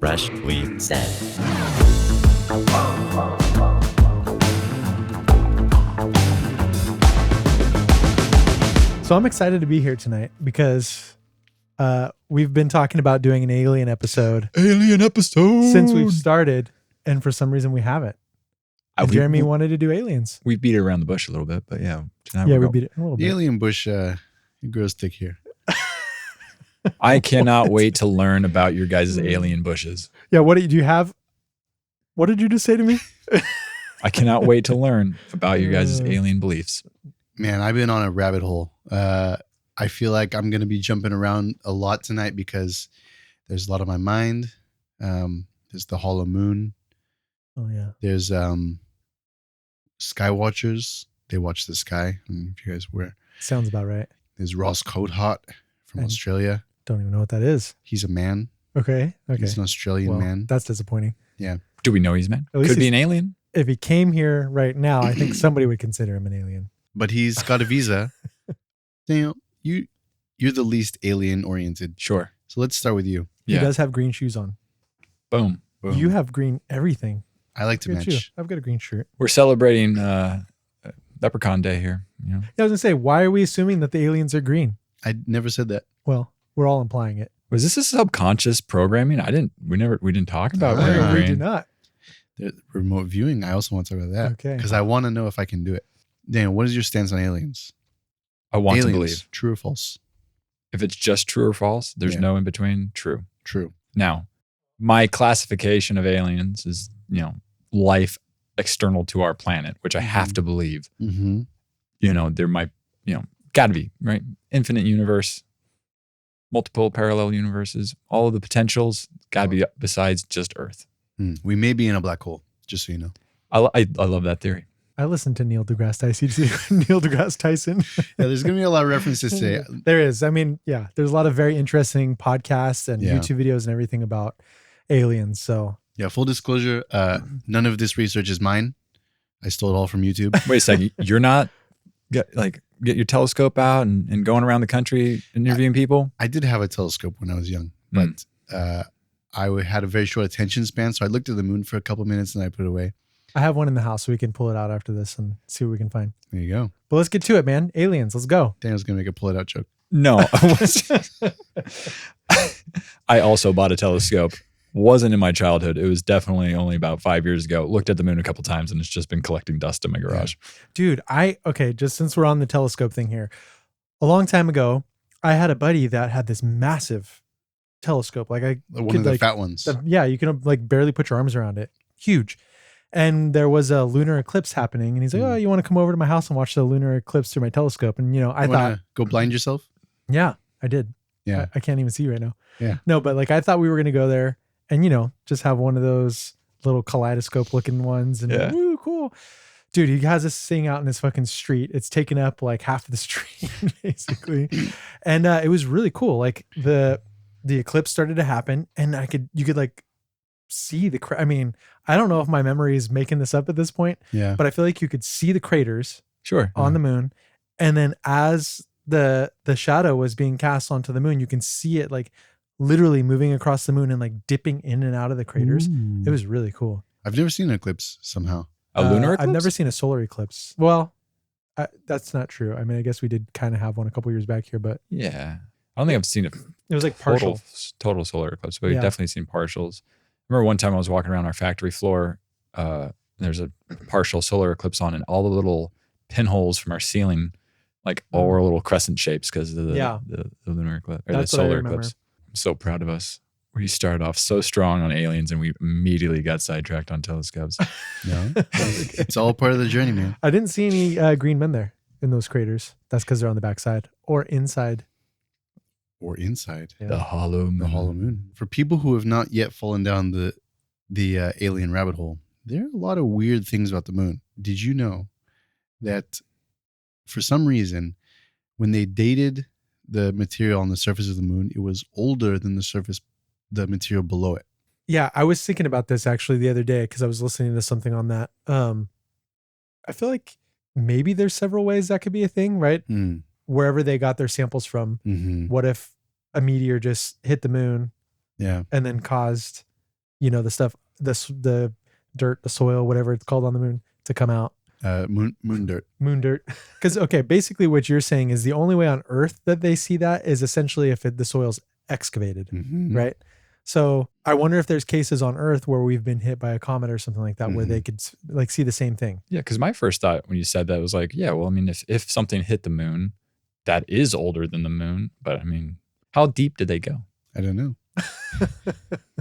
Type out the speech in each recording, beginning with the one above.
Freshly said. So I'm excited to be here tonight because we've been talking about doing an alien episode since we've started, and for some reason we haven't. And Jeremy wanted to do aliens. We beat it around the bush a little bit, but yeah. Yeah, we beat it a little The bit. alien bush it grows thick here. I cannot wait to learn about your guys' alien bushes. Yeah, what did you have? What did you just say to me? I cannot wait to learn about your guys' alien beliefs. Man, I've been on a rabbit hole. I feel like I'm going to be jumping around a lot tonight because there's a lot on my mind. There's the hollow moon. Oh, yeah. There's sky watchers. They watch the sky. I don't know if you guys were. Sounds about right. There's Ross Coathot from Australia. Don't even know what that is. He's a man. Okay. He's an Australian man. That's disappointing. Yeah. Do we know he's man? At least Could be an alien. If he came here right now, I think somebody would consider him an alien. But he's got a visa. Daniel, you're the least alien oriented. Sure. So let's start with you. He does have green shoes on. Boom. You have green everything. I like to Look at you. match. I've got a green shirt. We're celebrating Leprechaun Day here. You know? Yeah, I was gonna say, why are we assuming that the aliens are green? I never said that. Well, we're all implying it. Was this a subconscious programming? We didn't talk about No, wearing we green. do not. The remote viewing, I also want to talk about that. Okay. Because I want to know if I can do it. Daniel, what is your stance on aliens? I want aliens, to believe. True or false? If it's just true or false, there's no in between. True. True. Now, my classification of aliens is, life external to our planet, which I have to believe. Mm-hmm. There might, got to be, right? Infinite universe, multiple parallel universes, all of the potentials got to be besides just Earth. We may be in a black hole, just so you know. I love that theory. I listened to Neil deGrasse Tyson. Neil deGrasse Tyson. Yeah, there's going to be a lot of references today. There is. I mean, yeah, there's a lot of very interesting podcasts and YouTube videos and everything about aliens. So yeah, full disclosure, none of this research is mine. I stole it all from YouTube. Wait a second. You're not get your telescope out and going around the country interviewing people? I did have a telescope when I was young, but I had a very short attention span. So I looked at the moon for a couple minutes and I put it away. I have one in the house, so we can pull it out after this and see what we can find. There you go. But let's get to it, man. Aliens, let's go. Daniel's going to make a pull it out joke. No. I also bought a telescope. Wasn't in my childhood. It was definitely only about 5 years ago. Looked at the moon a couple times and it's just been collecting dust in my garage. Dude, just since we're on the telescope thing here, a long time ago, I had a buddy that had this massive telescope. Like One of the fat ones. You can barely put your arms around it. Huge. And there was a lunar eclipse happening. And he's like, oh, you want to come over to my house and watch the lunar eclipse through my telescope? And, I thought, go blind yourself? Yeah, I did. Yeah. I can't even see right now. Yeah. No, but I thought we were going to go there and, just have one of those little kaleidoscope looking ones. And woo, cool. Dude, he has this thing out in his fucking street. It's taken up half of the street, basically. And it was really cool. The eclipse started to happen and you could see I mean, I don't know if my memory is making this up at this point, but I feel like you could see the craters on the moon. And then as the shadow was being cast onto the moon, you can see it literally moving across the moon and dipping in and out of the craters. Ooh. It was really cool. I've never seen an eclipse somehow. A lunar eclipse? I've never seen a solar eclipse. Well, that's not true. I mean, I guess we did kind of have one a couple years back here, but yeah. I don't think I've seen it was partial. Total solar eclipse, but we've definitely seen partials. I remember one time I was walking around our factory floor. There's a partial solar eclipse on, and all the little pinholes from our ceiling, all were little crescent shapes because of the lunar eclipse or That's the what I solar remember. eclipse. I'm so proud of us. We started off so strong on aliens, and we immediately got sidetracked on telescopes. No, it's all part of the journey, man. I didn't see any green men there in those craters. That's because they're on the backside or inside. Or inside. Yeah. The hollow moon. The hollow moon. For people who have not yet fallen down the alien rabbit hole, there are a lot of weird things about the moon. Did you know that for some reason, when they dated the material on the surface of the moon, it was older than the material below it? Yeah, I was thinking about this actually the other day because I was listening to something on that. I feel like maybe there's several ways that could be a thing, right? Wherever they got their samples from. Mm-hmm. What if a meteor just hit the moon Yeah. and then caused the stuff, the dirt, the soil, whatever it's called on the moon, to come out. Moon dirt. Moon dirt. Because, okay, basically what you're saying is the only way on Earth that they see that is essentially if the soil's excavated, right? So I wonder if there's cases on Earth where we've been hit by a comet or something like that, where they could like see the same thing. Yeah, because my first thought when you said that was like, yeah, well, I mean, if something hit the moon, that is older than the moon. But I mean, how deep did they go? I don't know.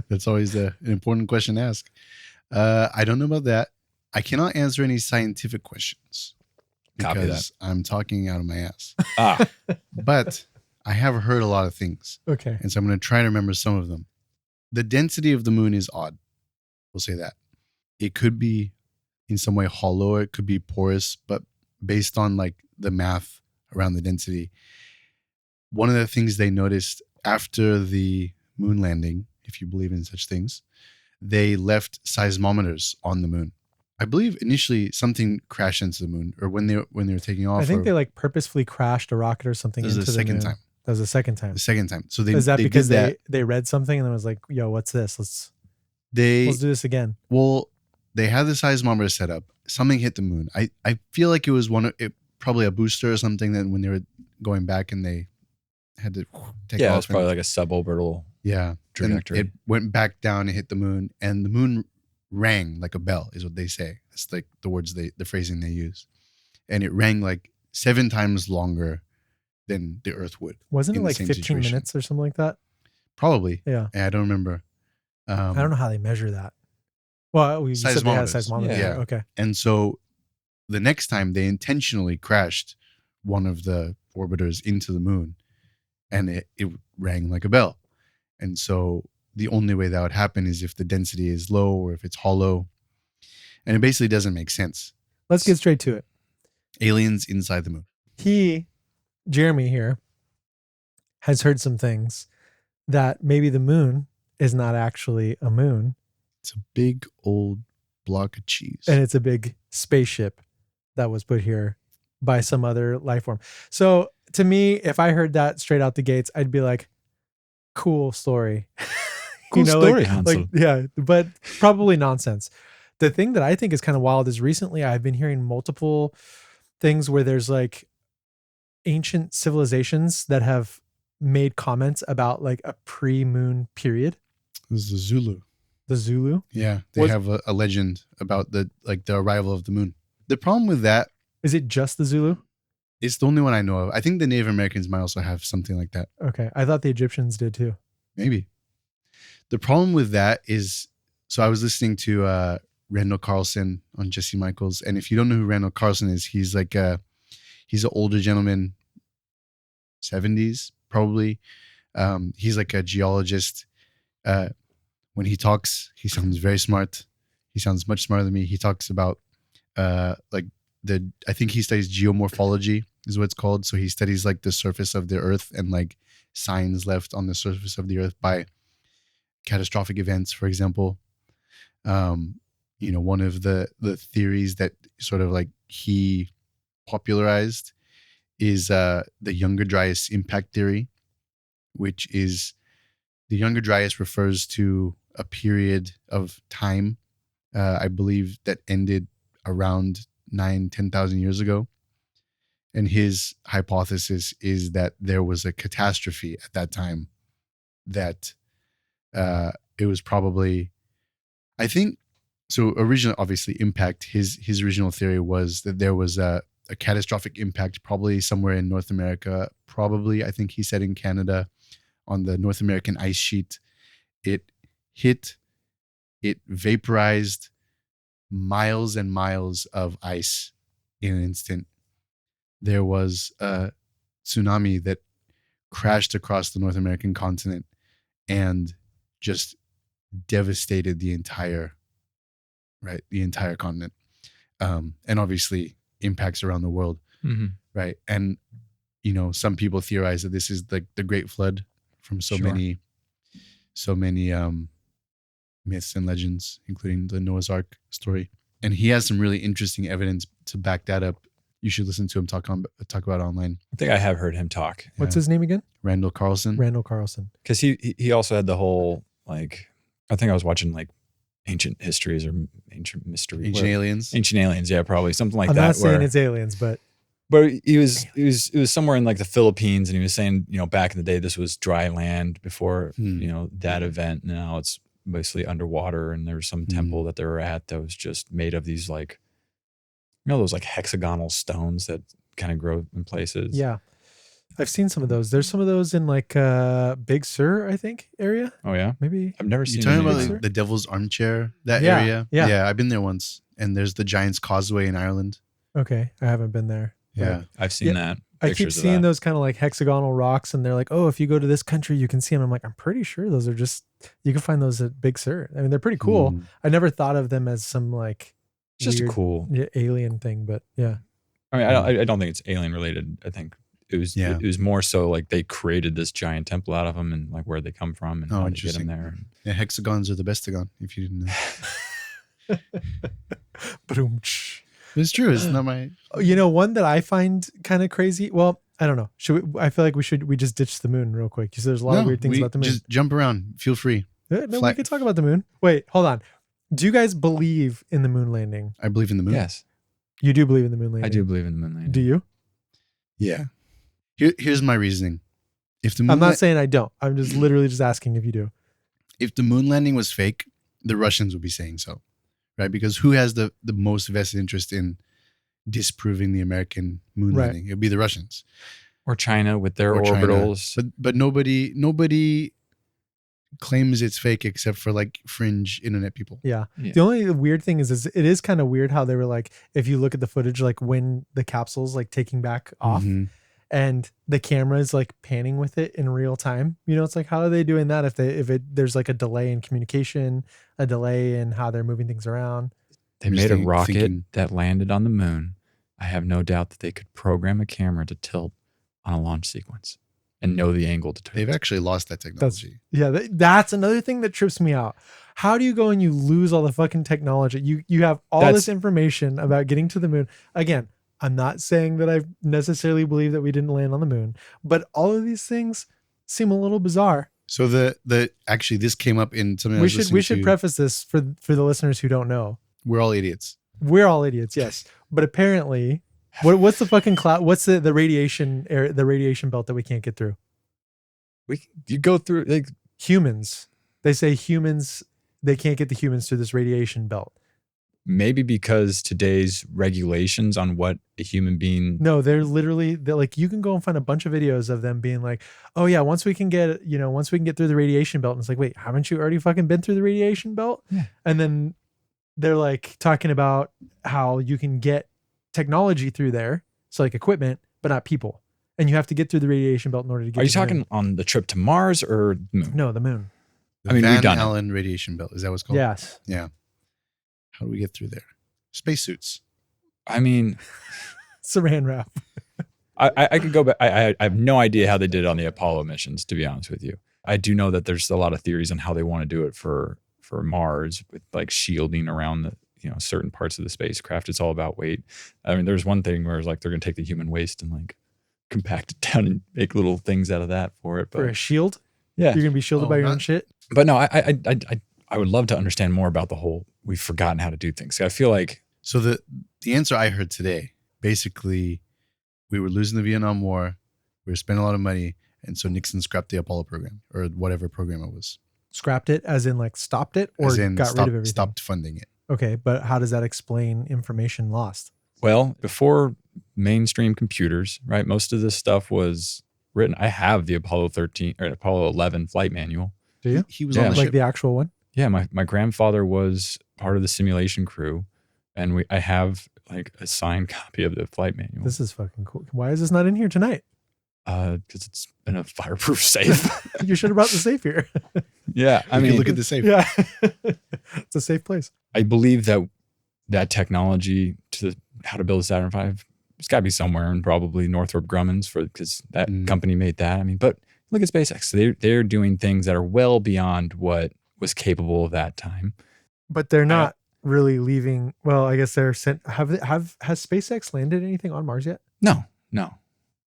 That's always an important question to ask. I don't know about that. I cannot answer any scientific questions because I'm talking out of my ass. But I have heard a lot of things. Okay. And so I'm going to try to remember some of them. The density of the moon is odd. We'll say that. It could be in some way hollow. It could be porous, but based on like the math around the density, one of the things they noticed after the moon landing, if you believe in such things, they left seismometers on the moon. I believe initially something crashed into the moon, or when they were taking off. I think they like purposefully crashed a rocket or something into the moon. This is the second time. That was the second time. The second time. So is that because they read something and then was like, yo, what's this? Let's do this again. Well, they had the seismometer set up. Something hit the moon. I feel like it was probably a booster or something. Then when they were going back and they had to take off. Yeah, it's probably like a suborbital trajectory. And it went back down and hit the moon, and the moon rang like a bell, is what they say. It's like the phrasing they use. And it rang like 7 times longer than the Earth would. Wasn't it like 15 minutes or something like that? Probably. Yeah. I don't remember. I don't know how they measure that. Well, you said they had a seismometer. Yeah. Okay. And so the next time they intentionally crashed one of the orbiters into the moon, and it rang like a bell. And so the only way that would happen is if the density is low or if it's hollow. And it basically doesn't make sense. Let's get straight to it. Aliens inside the moon. Jeremy here, has heard some things that maybe the moon is not actually a moon. It's a big old block of cheese. And it's a big spaceship that was put here by some other life form. So to me, if I heard that straight out the gates, I'd be like, cool story. Cool story, Hansel. Yeah, but probably nonsense. The thing that I think is kind of wild is recently I've been hearing multiple things where there's like ancient civilizations that have made comments about like a pre-moon period. This is the Zulu. The Zulu? Yeah, they have a legend about the arrival of the moon. The problem with that, is it just the Zulu? It's the only one I know of. I think the Native Americans might also have something like that. Okay, I thought the Egyptians did too. Maybe. The problem with that is, so I was listening to Randall Carlson on Jesse Michaels, and if you don't know who Randall Carlson is, he's like he's an older gentleman, 70s probably. He's like a geologist. When he talks, he sounds very smart. He sounds much smarter than me. He talks about I think he studies geomorphology is what it's called. So he studies like the surface of the earth and like signs left on the surface of the earth by catastrophic events, for example. One of the theories that sort of like he popularized is the Younger Dryas impact theory, which is the Younger Dryas refers to a period of time, I believe, that ended around 10,000 years ago. And his hypothesis is that there was a catastrophe at that time that it was probably, I think, so originally, obviously, impact, his original theory was that there was a catastrophic impact probably somewhere in North America, probably, I think he said in Canada, on the North American ice sheet. It vaporized miles and miles of ice in an instant. There was a tsunami that crashed across the North American continent and just devastated the entire continent. And obviously impacts around the world. Mm-hmm. Right. And, some people theorize that this is the Great Flood from so many myths and legends, including the Noah's Ark story. And he has some really interesting evidence to back that up. You should listen to him talk about it online. I think I have heard him talk. What's his name again? Randall Carlson. Randall Carlson. Because he also had the whole like I think I was watching like Ancient Histories or Ancient Mystery. Ancient Aliens. Ancient Aliens, yeah, probably something like I'm that. not saying it's aliens, but it was somewhere in like the Philippines, and he was saying, back in the day this was dry land before that event. Now it's basically underwater, and there's some temple that they were at that was just made of these like, those like hexagonal stones that kind of grow in places. Yeah. I've seen some of those. There's some of those in like Big Sur, I think, area. Oh yeah, maybe. I've never seen. You're talking any about the Devil's Armchair, that Yeah, area? yeah. I've been there once. And there's the Giant's Causeway in Ireland. Okay, I haven't been there. Yeah, I've seen that. I keep seeing those kind of like hexagonal rocks, and they're like, oh, if you go to this country, you can see them. I'm like, I'm pretty sure those are just, you can find those at Big Sur. I mean, they're pretty cool. I never thought of them as some like just weird, a cool alien thing, but yeah. I mean, I don't think it's alien related. I think it was more so like they created this giant temple out of them, and like where they come from and how they get them there. Yeah, hexagons are the bestagon, if you didn't know. It's true. It's not my. One that I find kind of crazy. Well, I don't know. I feel like we just ditch the moon real quick because there's a lot of weird things about the moon. Just jump around. Feel free. No, we can talk about the moon. Wait, hold on. Do you guys believe in the moon landing? I believe in the moon. Yes. You do believe in the moon landing? I do believe in the moon landing. Do you? Yeah. Here's my reasoning. If the moon I'm not saying I don't. I'm just literally just asking if you do. If the moon landing was fake, the Russians would be saying so, right? Because who has the most vested interest in disproving the American moon landing? It'd be the Russians or China with their orbitals. But nobody claims it's fake except for like fringe internet people. Yeah. The only weird thing is it is kind of weird how they were like, if you look at the footage, like when the capsule's like taking back off and the camera is like panning with it in real time. It's like, how are they doing that if there's like a delay in communication, a delay in how they're moving things around? They made a rocket that landed on the moon. I have no doubt that they could program a camera to tilt on a launch sequence and know the angle to turn. They've actually lost that technology. That's another thing that trips me out. How do you go and you lose all the fucking technology? You have all this information about getting to the moon. Again, I'm not saying that I necessarily believe that we didn't land on the moon, but all of these things seem a little bizarre. So actually this came up in something we should preface this for the listeners who don't know. We're all idiots. We're all idiots, yes. But apparently, what's the fucking cloud? What's the radiation belt that we can't get through? You go through like humans. They say humans, they can't get the humans through this radiation belt. Maybe because today's regulations on what a human being. No, they're like, you can go and find a bunch of videos of them being like, oh yeah, once we can get through the radiation belt. And it's like, wait, haven't you already fucking been through the radiation belt? Yeah. And then they're like talking about how you can get technology through there. So like equipment, but not people. And you have to get through the radiation belt in order to get. Are you talking on the trip to Mars or the moon? No, the moon. Van Allen radiation belt. Is that what's called? Yes. Yeah. How do we get through there? Spacesuits. I mean, saran wrap. I could go back. I have no idea how they did it on the Apollo missions, to be honest with you. I do know that there's a lot of theories on how they want to do it for Mars with like shielding around the certain parts of the spacecraft. It's all about weight. I mean, there's one thing where it's like they're going to take the human waste and like compact it down and make little things out of that for it. But, for a shield? Yeah. You're going to be shielded by your own shit? But no, I would love to understand more about the whole, we've forgotten how to do things. I feel like. So the answer I heard today, basically, we were losing the Vietnam War. We were spending a lot of money. And so Nixon scrapped the Apollo program or whatever program it was. Scrapped it as in like stopped it or got rid of everything? Stopped funding it. Okay. But how does that explain information lost? Well, before mainstream computers, right? Most of this stuff was written. I have the Apollo 13 or Apollo 11 flight manual. Do you? He was on the like ship. The actual one? Yeah. My grandfather was part of the simulation crew, and I have like a signed copy of the flight manual. This is fucking cool. Why is this not in here tonight? Because it's in a fireproof safe. You should have brought the safe here. Yeah. I mean, look at the safe. Yeah. It's a safe place. I believe that technology to how to build a Saturn V, it's got to be somewhere in probably Northrop Grumman's because that company made that. I mean, but look at SpaceX. They're doing things that are well beyond what was capable of that time. But they're not really leaving. Well, I guess they're sent. Has SpaceX landed anything on Mars yet? No.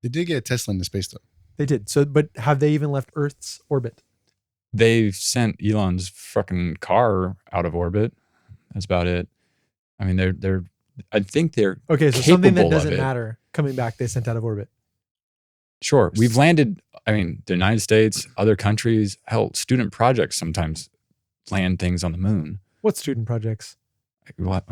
They did get a Tesla into space though. They did. So, but have they even left Earth's orbit? they've sent Elon's fucking car out of orbit. That's about it. I mean, they're. I think they're okay. So something that capable of doesn't it. matter coming back, they sent out of orbit. Sure, we've landed. I mean, the United States, other countries, hell, student projects sometimes land things on the moon. What student projects? What?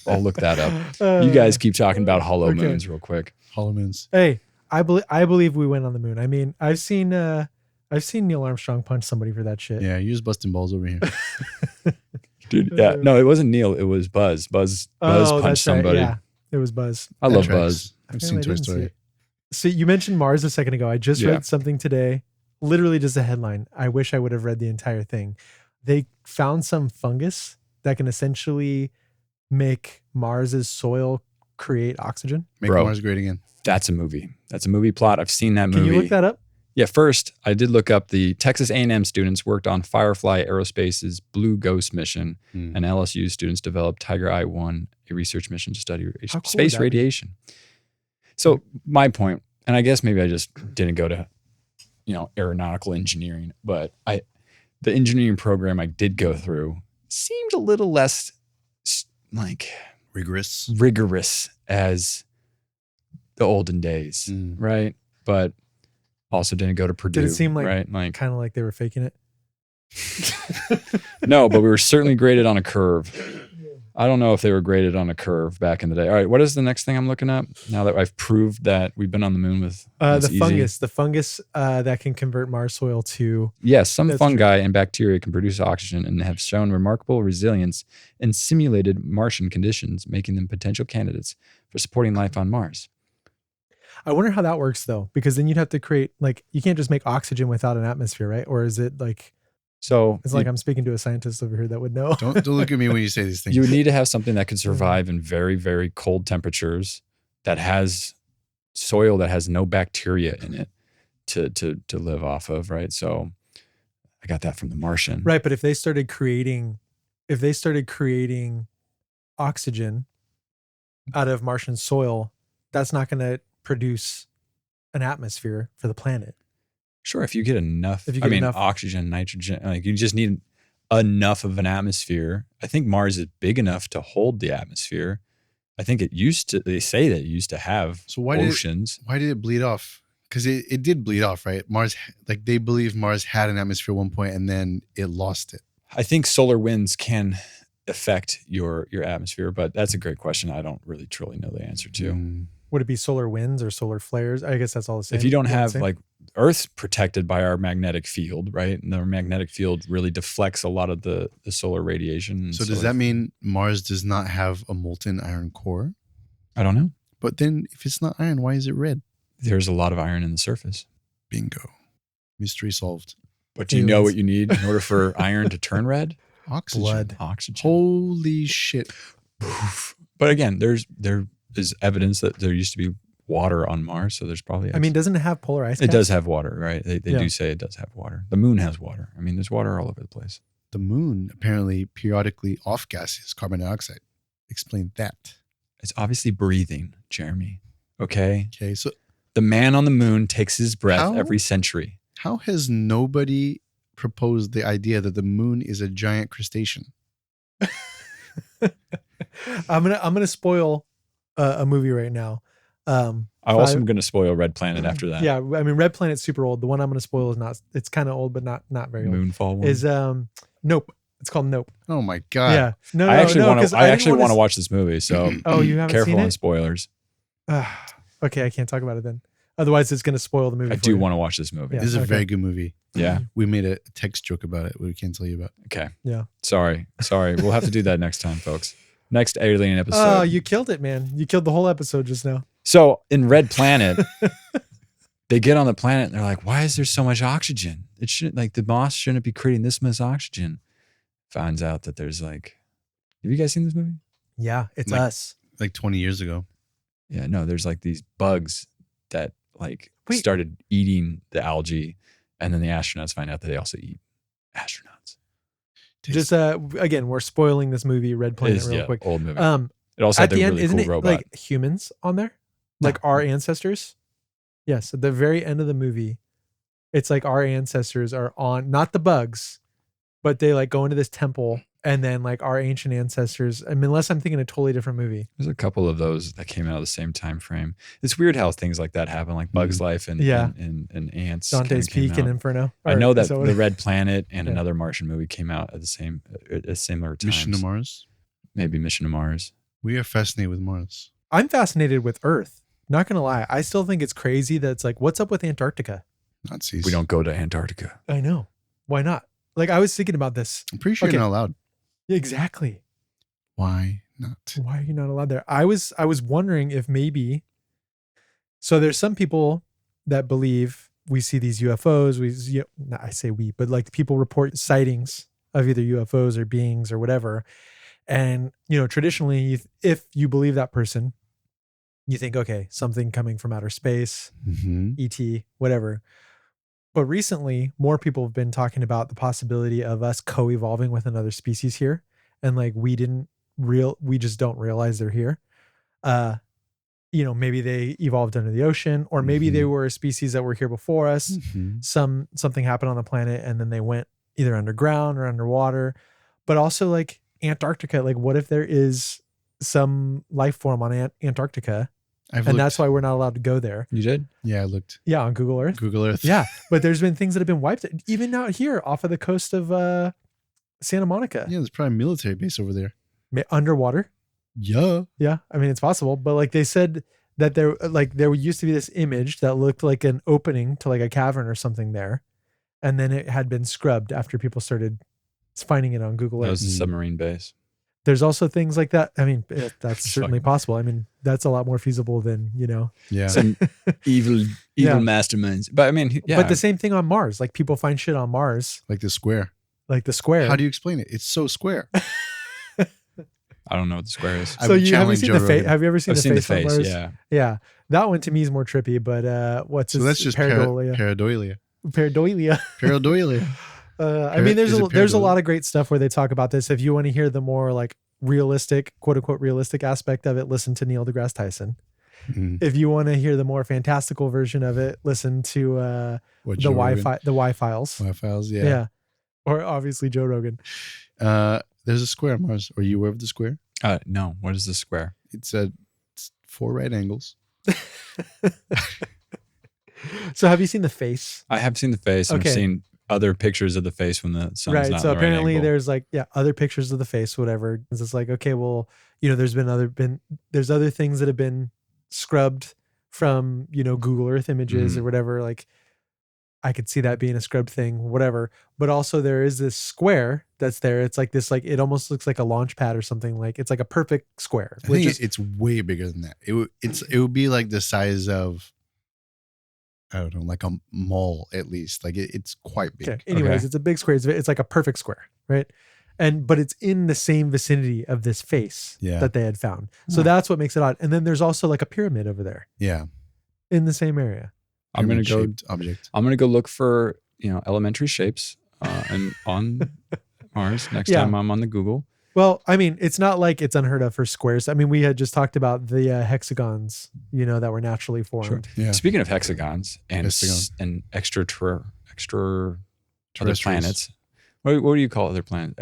I'll look that up. You guys keep talking about hollow moons real quick. Hollow moons. Hey, I believe we went on the moon. I mean, I've seen Neil Armstrong punch somebody for that shit. Yeah, you're just busting balls over here. Dude, yeah. No, it wasn't Neil. It was Buzz. Buzz punched somebody. Right, yeah, it was Buzz. I love Buzz. I've seen Toy Story. So you mentioned Mars a second ago. I just read something today, literally just a headline. I wish I would have read the entire thing. They found some fungus that can essentially make Mars's soil create oxygen. Make Mars great again. That's a movie. That's a movie plot. I've seen that movie. Can you look that up? Yeah, first, I did look up the Texas A&M students worked on Firefly Aerospace's Blue Ghost mission, and LSU students developed Tiger Eye-1, a research mission to study space radiation. So my point, and I guess maybe I just didn't go to, aeronautical engineering, but the engineering program I did go through seemed a little less rigorous as the olden days, right? But also didn't go to Purdue. Did it seem like, right? kind of like they were faking it? No, but we were certainly graded on a curve. I don't know if they were graded on a curve back in the day. All right, what is the next thing I'm looking at? Now that I've proved that we've been on the moon with the fungus that can convert Mars soil to. Yes, some fungi and bacteria can produce oxygen and have shown remarkable resilience in simulated Martian conditions, making them potential candidates for supporting life on Mars. I wonder how that works though, because then you'd have to create, you can't just make oxygen without an atmosphere, right? Or is it like... So it's like I'm speaking to a scientist over here that would know. Don't look at me when you say these things. You would need to have something that could survive in very, very cold temperatures, that has soil that has no bacteria in it to live off of, right? So I got that from The Martian. Right, but if they started creating oxygen out of Martian soil, that's not going to produce an atmosphere for the planet. Sure, if you get enough, oxygen, nitrogen, you just need enough of an atmosphere. I think Mars is big enough to hold the atmosphere. I think they say that it used to have oceans. Why did it bleed off? Because it did bleed off, right? Mars, they believe Mars had an atmosphere at one point and then it lost it. I think solar winds can affect your atmosphere, but that's a great question. I don't really truly know the answer to. Would it be solar winds or solar flares? I guess that's all the same. If you don't have Earth's protected by our magnetic field, right? And our magnetic field really deflects a lot of the solar radiation. So does that mean Mars does not have a molten iron core? I don't know. But then if it's not iron, why is it red? There's a lot of iron in the surface. Bingo. Mystery solved. But do you know what you need in order for iron to turn red? Oxygen. Blood. Oxygen. Holy shit. But again, there is evidence that there used to be water on Mars, so there's probably... doesn't it have polar ice caps? It does have water, right? They do say it does have water. The moon has water. There's water all over the place. The moon apparently periodically off-gases carbon dioxide. Explain that. It's obviously breathing, Jeremy. Okay, so... The man on the moon takes his breath every century. How has nobody proposed the idea that the moon is a giant crustacean? I'm gonna spoil a movie right now. I also am going to spoil Red Planet after that. Yeah, Red Planet's super old. The one I'm going to spoil is not. It's kind of old, but not very old. Moonfall one is Nope. It's called Nope. Oh my god. Yeah. No. I actually want to watch this movie. So you haven't careful seen it? on spoilers. Okay, I can't talk about it then. Otherwise, it's going to spoil the movie. I do want to watch this movie. Yeah, this is a very good movie. Yeah. We made a text joke about it. We can't tell you about. Okay. Yeah. Sorry. We'll have to do that next time, folks. Next alien episode. Oh, you killed it, man. You killed the whole episode just now. So in Red Planet, they get on the planet and they're like, why is there so much oxygen? It shouldn't, the moss shouldn't be creating this much oxygen. Finds out that there's have you guys seen this movie? Yeah, it's us. 20 years ago. Yeah, no, there's these bugs that started eating the algae, and then the astronauts find out that they also eat astronauts. Just again, we're spoiling this movie, Red Planet, real quick. Old movie. It also had at the end, really isn't cool it robot. Humans on there? Our ancestors? Yes. At the very end of the movie, It's like our ancestors are on, not the bugs, but they like go into this temple, and then like our ancient ancestors. I mean, unless I'm thinking a totally different movie. There's a couple of those that came out of the same time frame. It's weird how things like that happen, like Bug's Life and Ants. Dante's Peak and Inferno. I know that The Red Planet and another Martian movie came out at the same, at similar times. Mission to Mars? Maybe Mission to Mars. We are fascinated with Mars. I'm fascinated with Earth. Not going to lie. I still think it's crazy that it's like, what's up with Antarctica? Nazis. We don't go to Antarctica. I know. Why not? Like, I was thinking about this. I'm pretty sure you're not allowed. Exactly. Why not? Why are you not allowed there? I was wondering if maybe, so there's some people that believe we see these UFOs. I say we, but like people report sightings of either UFOs or beings or whatever. And, traditionally, if you believe that person, you think, okay, something coming from outer space, ET, whatever. But recently, more people have been talking about the possibility of us co-evolving with another species here. And like, we just don't realize they're here. Maybe they evolved under the ocean, or maybe they were a species that were here before us. Something happened on the planet and then they went either underground or underwater. But also like Antarctica, like what if there is some life form on Antarctica? That's why we're not allowed to go there. You did? Yeah, I looked. Yeah, on Google Earth. Google Earth. Yeah, but there's been things that have been wiped, even out here off of the coast of Santa Monica. Yeah, there's probably a military base over there. Underwater. Yeah. Yeah, I mean, it's possible. But like they said that there used to be this image that looked like an opening to like a cavern or something there. And then it had been scrubbed after people started finding it on Google Earth. That was a submarine base. There's also things like that. I mean, that's certainly possible. I mean, that's a lot more feasible than, Yeah. Some evil masterminds. But I mean, yeah. But the same thing on Mars. Like people find shit on Mars. Like the square. How do you explain it? It's so square. I don't know what the square is. So have you seen the face? Have you ever seen I've the seen face? The face, on Mars? yeah. Yeah. That one to me is more trippy, but that's just pareidolia. Pareidolia. I mean, there's a lot of great stuff where they talk about this. If you want to hear the more like realistic, quote unquote, realistic aspect of it, listen to Neil deGrasse Tyson. If you want to hear the more fantastical version of it, listen to the Y Files. Y Files, yeah. Yeah. Or obviously Joe Rogan. There's a square on Mars. Are you aware of the square? No. What is the square? It's 4 right angles. So have you seen the face? I have seen the face. Okay. I've seen other pictures of the face when the sun's not so in the apparently right there's like other pictures of the face, whatever. It's just like, okay, well, there's other things that have been scrubbed from Google Earth images or whatever. Like I could see that being a scrubbed thing, whatever. But also there is this square that's there. It's like this, like it almost looks like a launch pad or something. Like it's like a perfect square. I think it's way bigger than that. It would be like the size of, I don't know, like a mall at least. Like it's quite big. Okay. Anyways, It's a big square. It's like a perfect square, right? But it's in the same vicinity of this face that they had found. So that's what makes it odd. And then there's also like a pyramid over there. Yeah. In the same area. I'm gonna go object. I'm gonna go look for elementary shapes and on Mars next time I'm on the Google. Well, I mean, it's not like it's unheard of for squares. I mean, we had just talked about the hexagons, that were naturally formed. Sure. Yeah. Speaking of hexagons and extra other planets, what do you call other planets?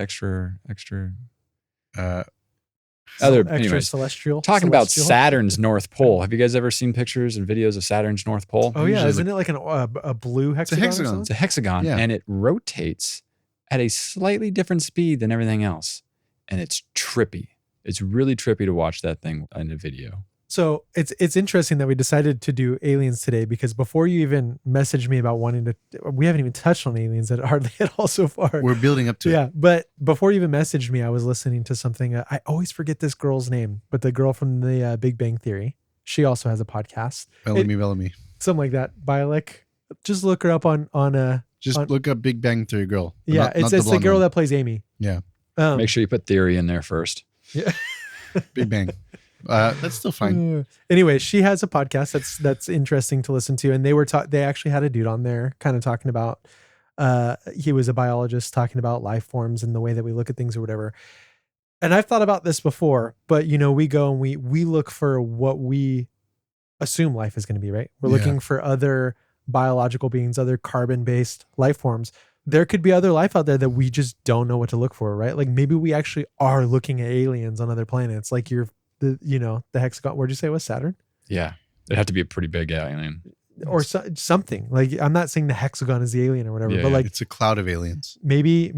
Celestial. Talking about Saturn's North Pole. Have you guys ever seen pictures and videos of Saturn's North Pole? Oh yeah, isn't it like a blue hexagon? It's a hexagon, and it rotates at a slightly different speed than everything else, and it's trippy. It's really trippy to watch that thing in a video. So it's interesting that we decided to do aliens today, because before you even messaged me about wanting to, we haven't even touched on aliens hardly at all so far. We're building up to it. Yeah, but before you even messaged me, I was listening to something. I always forget this girl's name, but the girl from the Big Bang Theory, she also has a podcast. Bellamy. Something like that. Bialik. Just look her up on look up Big Bang Theory girl. Yeah, it's the girl that plays Amy. Yeah. Make sure you put theory in there first. Yeah. Big Bang. That's still fine. Anyway, she has a podcast that's interesting to listen to, and they actually had a dude on there kind of talking about he was a biologist talking about life forms and the way that we look at things or whatever. And I've thought about this before, but we go and we look for what we assume life is going to be, right? We're looking for other biological beings, other carbon-based life forms. There could be other life out there that we just don't know what to look for, right? Like maybe we actually are looking at aliens on other planets. Like the hexagon. Where'd you say it was? Saturn? Yeah. It'd have to be a pretty big alien. Or something. Like I'm not saying the hexagon is the alien or whatever, but like it's a cloud of aliens. Maybe,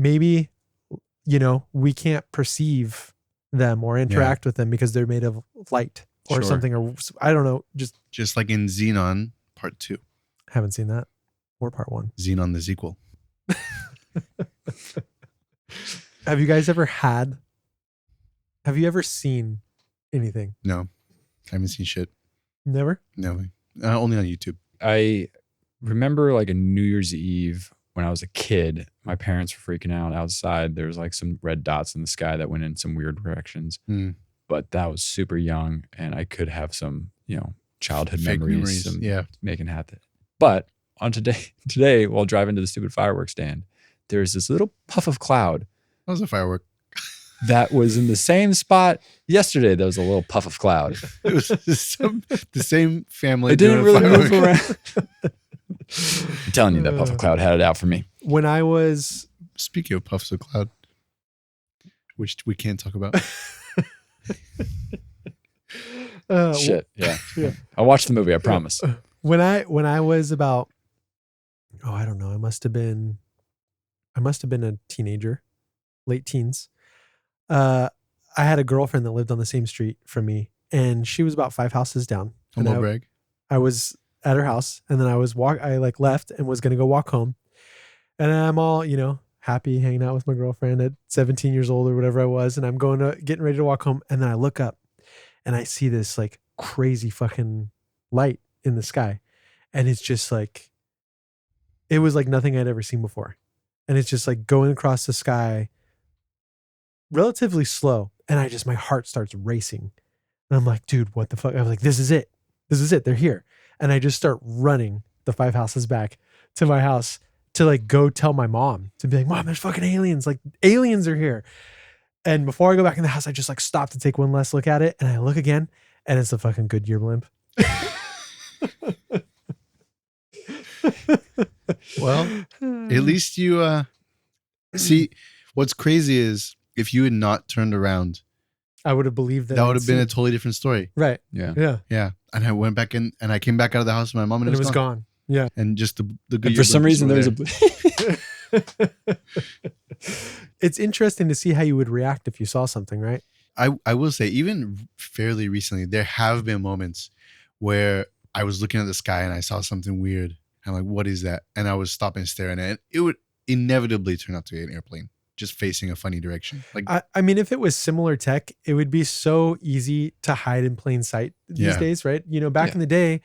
we can't perceive them or interact with them because they're made of light or something, or I don't know. Just like in Xenon Part 2. Haven't seen that. Or Part 1. Xenon the sequel. Have you ever seen anything? No, I haven't seen shit. Never? No, only on YouTube. I remember like a New Year's Eve when I was a kid, my parents were freaking out outside. There was like some red dots in the sky that went in some weird directions. But that was super young and I could have some, childhood memories. Making happen. But on today, while driving to the stupid fireworks stand, there's this little puff of cloud. That was a firework. That was in the same spot yesterday. There was a little puff of cloud. It was the same family. It didn't really move around. I'm telling you, that puff of cloud had it out for me. When I was... Speaking of puffs of cloud, which we can't talk about. Shit, yeah. I'll watch the movie, I promise. When I was about... I don't know. I must have been a teenager, late teens. I had a girlfriend that lived on the same street from me, and she was about 5 houses down. Brag. I was at her house, and then I left and was going to go walk home, and I'm all, happy hanging out with my girlfriend at 17 years old or whatever I was. And I'm getting ready to walk home. And then I look up and I see this like crazy fucking light in the sky. And it's just like, it was like nothing I'd ever seen before. And it's just like going across the sky relatively slow. And my heart starts racing. And I'm like, dude, what the fuck? I was like, this is it. They're here. And I just start running the 5 houses back to my house to like go tell my mom, to be like, Mom, there's fucking aliens. Like aliens are here. And before I go back in the house, I just like stop to take one last look at it. And I look again and it's a fucking Goodyear blimp. Well, at least you see, what's crazy is if you had not turned around, I would have believed that. That would have been a totally different story. Right. Yeah. Yeah. And I went back in and I came back out of the house with my mom and it was gone. Yeah. And just the and for some reason there's It's interesting to see how you would react if you saw something, right? I will say, even fairly recently, there have been moments where I was looking at the sky and I saw something weird. I'm like, what is that? And I was stopping and staring at it. It would inevitably turn out to be an airplane just facing a funny direction. Like, I mean, if it was similar tech, it would be so easy to hide in plain sight these days, right? Back in the day,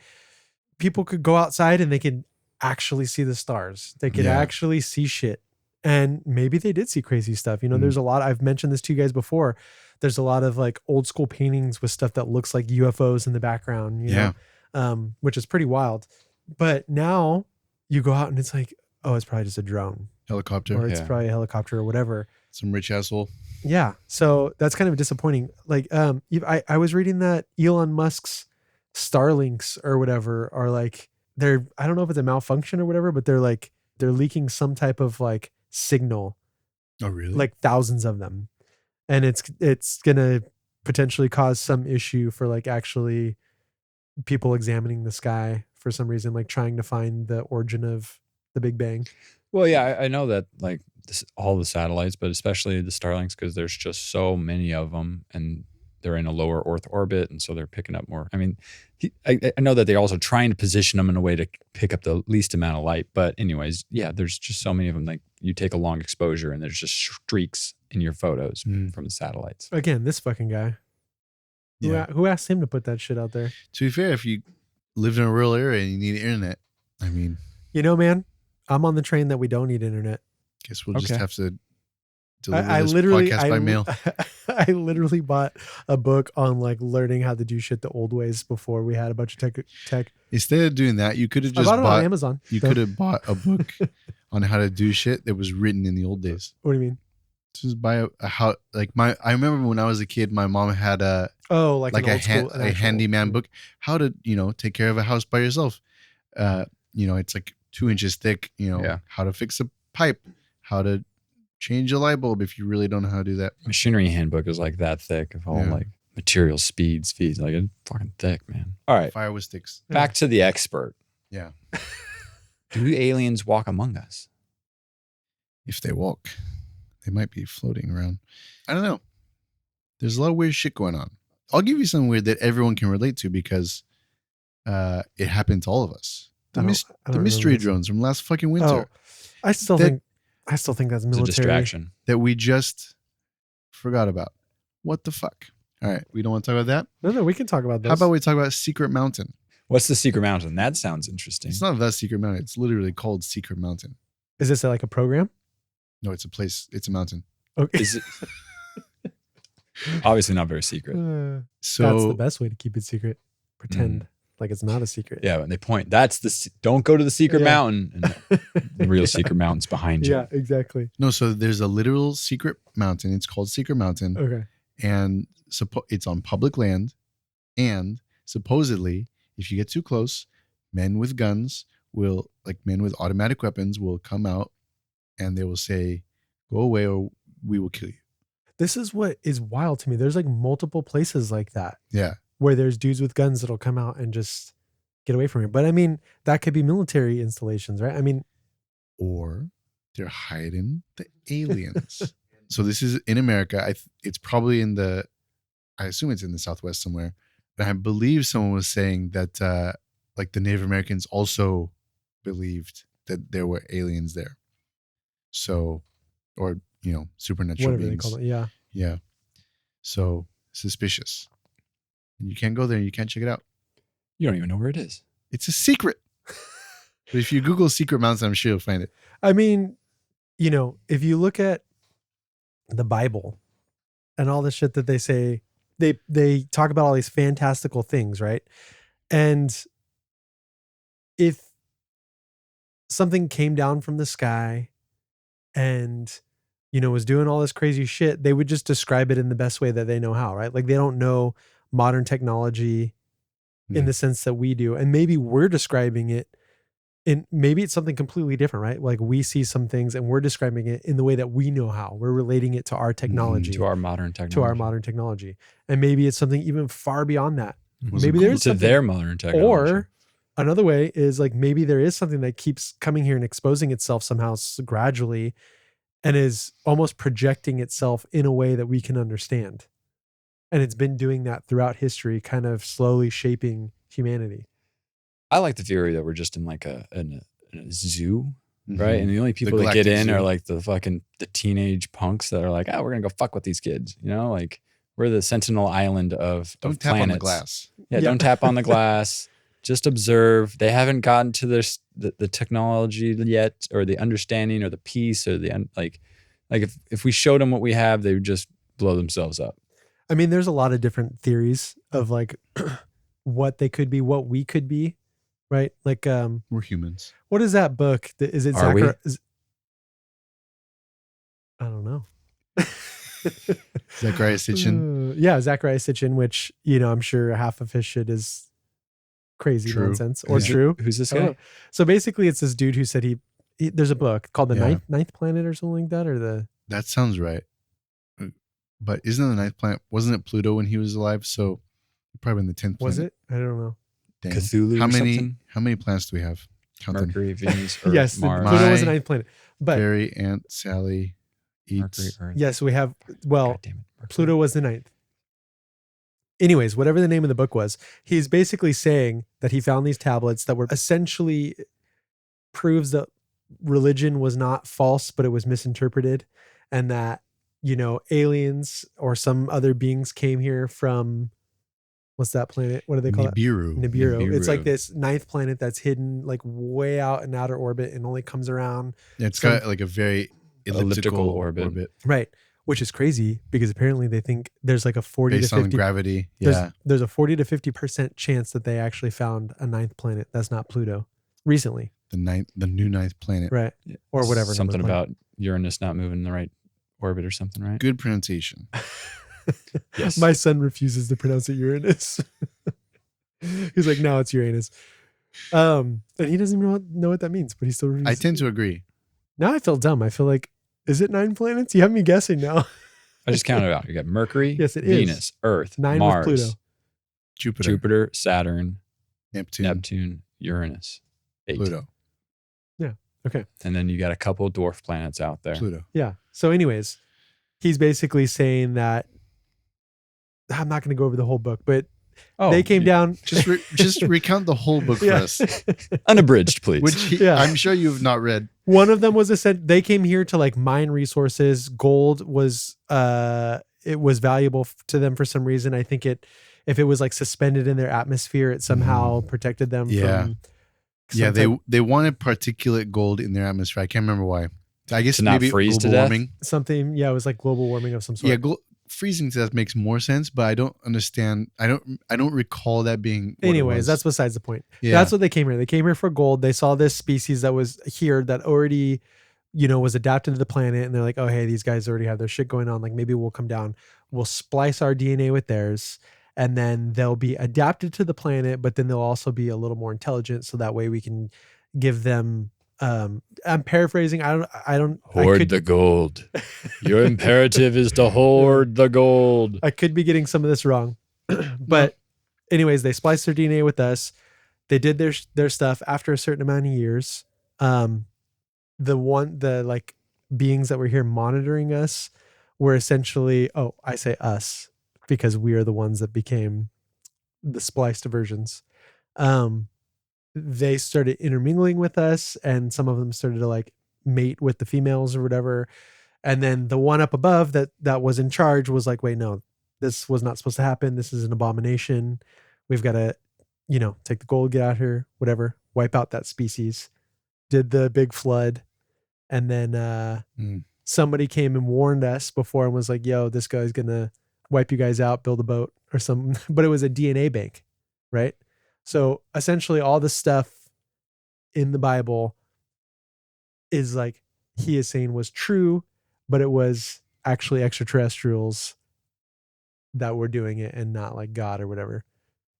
people could go outside and they could actually see the stars. They could actually see shit. And maybe they did see crazy stuff. There's a lot, I've mentioned this to you guys before. There's a lot of like old school paintings with stuff that looks like UFOs in the background, which is pretty wild. But now you go out and it's like, oh, it's probably just a drone. Helicopter. Or it's probably a helicopter or whatever. Some rich asshole. Yeah. So that's kind of disappointing. Like, I was reading that Elon Musk's Starlinks or whatever are like, I don't know if it's a malfunction or whatever, but they're leaking some type of like signal. Oh, really? Like thousands of them. And it's going to potentially cause some issue for like actually people examining the sky for some reason, like trying to find the origin of the Big Bang. Well, yeah, I know that like all the satellites, but especially the Starlinks, because there's just so many of them and they're in a lower Earth orbit. And so they're picking up more. I mean, I know that they're also trying to position them in a way to pick up the least amount of light. But anyways, yeah, there's just so many of them. Like you take a long exposure and there's just streaks in your photos from the satellites. Again, this fucking guy. Yeah. Who asked him to put that shit out there? To be fair, if you lived in a rural area and you need internet, I mean. Man, I'm on the train that we don't need internet. Guess we'll just have to deliver I this literally podcast by mail. I literally bought a book on like learning how to do shit the old ways before we had a bunch of tech. Instead of doing that, you could have just bought it on Amazon. You could have bought a book on how to do shit that was written in the old days. What do you mean? Just buy I remember when I was a kid, my mom had a handyman book, how to take care of a house by yourself. it's like 2 inches thick, Yeah. how to fix a pipe, how to change a light bulb if you really don't know how to do that. Machinery handbook is like that thick of all like material speeds, feeds. Like it's fucking thick, man. All right. Fire with sticks. Back to the expert. Yeah. Do aliens walk among us? If they walk, they might be floating around. I don't know. There's a lot of weird shit going on. I'll give you something weird that everyone can relate to because it happened to all of us. The mystery drones from last fucking winter. Oh, I still think that's military. It's a distraction. That we just forgot about. What the fuck? All right. We don't want to talk about that? No, we can talk about this. How about we talk about Secret Mountain? What's the Secret Mountain? That sounds interesting. It's not the Secret Mountain. It's literally called Secret Mountain. Is this like a program? No, it's a place. It's a mountain. Okay. Is it obviously not very secret? So that's the best way to keep it secret. Pretend like it's not a secret. Yeah, and they point. Don't go to the secret mountain. And the real secret mountain's behind you. Yeah, exactly. No, so there's a literal secret mountain. It's called Secret Mountain. Okay. And it's on public land. And supposedly, if you get too close, men with guns men with automatic weapons will come out and they will say, go away or we will kill you. This is what is wild to me. There's like multiple places like that. Yeah. Where there's dudes with guns that'll come out and just get away from you. But I mean, that could be military installations, right? I mean, or they're hiding the aliens. So this is in America. It's probably I assume it's in the Southwest somewhere. But I believe someone was saying that like the Native Americans also believed that there were aliens there. So, or, supernatural whatever beings. they call it. Yeah. Yeah. So suspicious. And you can't go there and you can't check it out. You don't even know where it is. It's a secret. But if you Google Secret Mountain, I'm sure you'll find it. I mean, if you look at the Bible and all the shit that they say, they talk about all these fantastical things, right? And if something came down from the sky and was doing all this crazy shit, they would just describe it in the best way that they know how, right? Like they don't know modern technology in the sense that we do. And maybe we're describing it maybe it's something completely different, right? Like we see some things and we're describing it in the way that we know how. We're relating it to our technology. To our modern technology. And maybe it's something even far beyond that. Maybe there's to their modern technology. Or another way is like maybe there is something that keeps coming here and exposing itself somehow gradually and is almost projecting itself in a way that we can understand. And it's been doing that throughout history, kind of slowly shaping humanity. I like the theory that we're just in like a zoo, right? And the only people that get in are like the teenage punks that are like, we're going to go fuck with these kids. Like we're the Sentinel Island of Don't planets. tap on the glass. Yeah, don't tap on the glass. Just observe. They haven't gotten to the technology yet, or the understanding, or the peace, or the like if we showed them what we have, they would just blow themselves up. I mean, there's a lot of different theories of like what they could be, what we could be, right? Like we're humans. What is that book? Is it Are we? I don't know. Zachariah Sitchin. Yeah, Zachariah Sitchin, which I'm sure half of his shit is crazy nonsense or true. Who's this guy? So basically, it's this dude who said there's a book called the ninth Planet or something like that, That sounds right. But isn't the ninth planet? Wasn't it Pluto when he was alive? So probably in the 10th planet. Was it? I don't know. Dang. Cthulhu. How many planets do we have? Count Mercury, Venus, Earth, yes, Mars. Pluto was the ninth planet. But Barry, Aunt Sally eats. Mercury, Earth. Yes, we have. Well, Mercury. Pluto was the ninth. Anyways, whatever the name of the book was, he's basically saying that he found these tablets that were essentially proves that religion was not false, but it was misinterpreted, and that aliens or some other beings came here from, what's that planet? What do they call Nibiru. it? Nibiru. It's like this ninth planet that's hidden like way out in outer orbit and only comes around. Yeah, it's got like a very elliptical orbit. Right. Which is crazy because apparently they think there's like a 40 based to 50 on gravity. Yeah. There's a 40 to 50% chance that they actually found a ninth planet that's not Pluto recently. The new ninth planet. Right. Or whatever. Something about Uranus not moving in the right orbit or something, right? Good pronunciation. Yes. My son refuses to pronounce it Uranus. He's like, no, it's Uranus. And he doesn't even know what that means, but he still refuses. I tend to agree. Now I feel dumb. I feel like, is it 9 planets? You have me guessing now. I just counted it out. You got Mercury, Yes, it Venus, is. Earth, 9 Mars, with Pluto. Jupiter, Saturn, Neptune, Uranus, 8. Pluto. Yeah. Okay. And then you got a couple dwarf planets out there. Pluto. Yeah. So anyways, he's basically saying that, I'm not going to go over the whole book, but they came down. Just recount the whole book for us, unabridged, please. which I'm sure you have not read. One of them was they came here to like mine resources. Gold was it was valuable to them for some reason. I think if it was like suspended in their atmosphere, it somehow protected them from they wanted particulate gold in their atmosphere. I can't remember why. I guess to not maybe freeze global to death? warming. Something, it was like global warming of some sort. Yeah, freezing to death makes more sense, but I don't understand. I don't recall that being what Anyways, that's besides the point. Yeah. That's what they came here. They came here for gold. They saw this species that was here that already, was adapted to the planet, and they're like, oh, hey, these guys already have their shit going on. Like, maybe we'll come down, we'll splice our DNA with theirs, and then they'll be adapted to the planet, but then they'll also be a little more intelligent, so that way we can give them I'm paraphrasing. I don't hoard the gold. Your imperative is to hoard the gold. I could be getting some of this wrong. But anyways, they spliced their DNA with us. They did their stuff after a certain amount of years. The like beings that were here monitoring us were essentially, I say us because we are the ones that became the spliced versions. They started intermingling with us, and some of them started to like mate with the females or whatever. And then the one up above that was in charge was like, wait, no, this was not supposed to happen. This is an abomination. We've got to, take the gold, get out here, whatever, wipe out that species. Did the big flood. And then somebody came and warned us before and was like, yo, this guy's going to wipe you guys out, build a boat or something. But it was a DNA bank, right? So essentially all the stuff in the Bible is like, he is saying was true, but it was actually extraterrestrials that were doing it and not like God or whatever.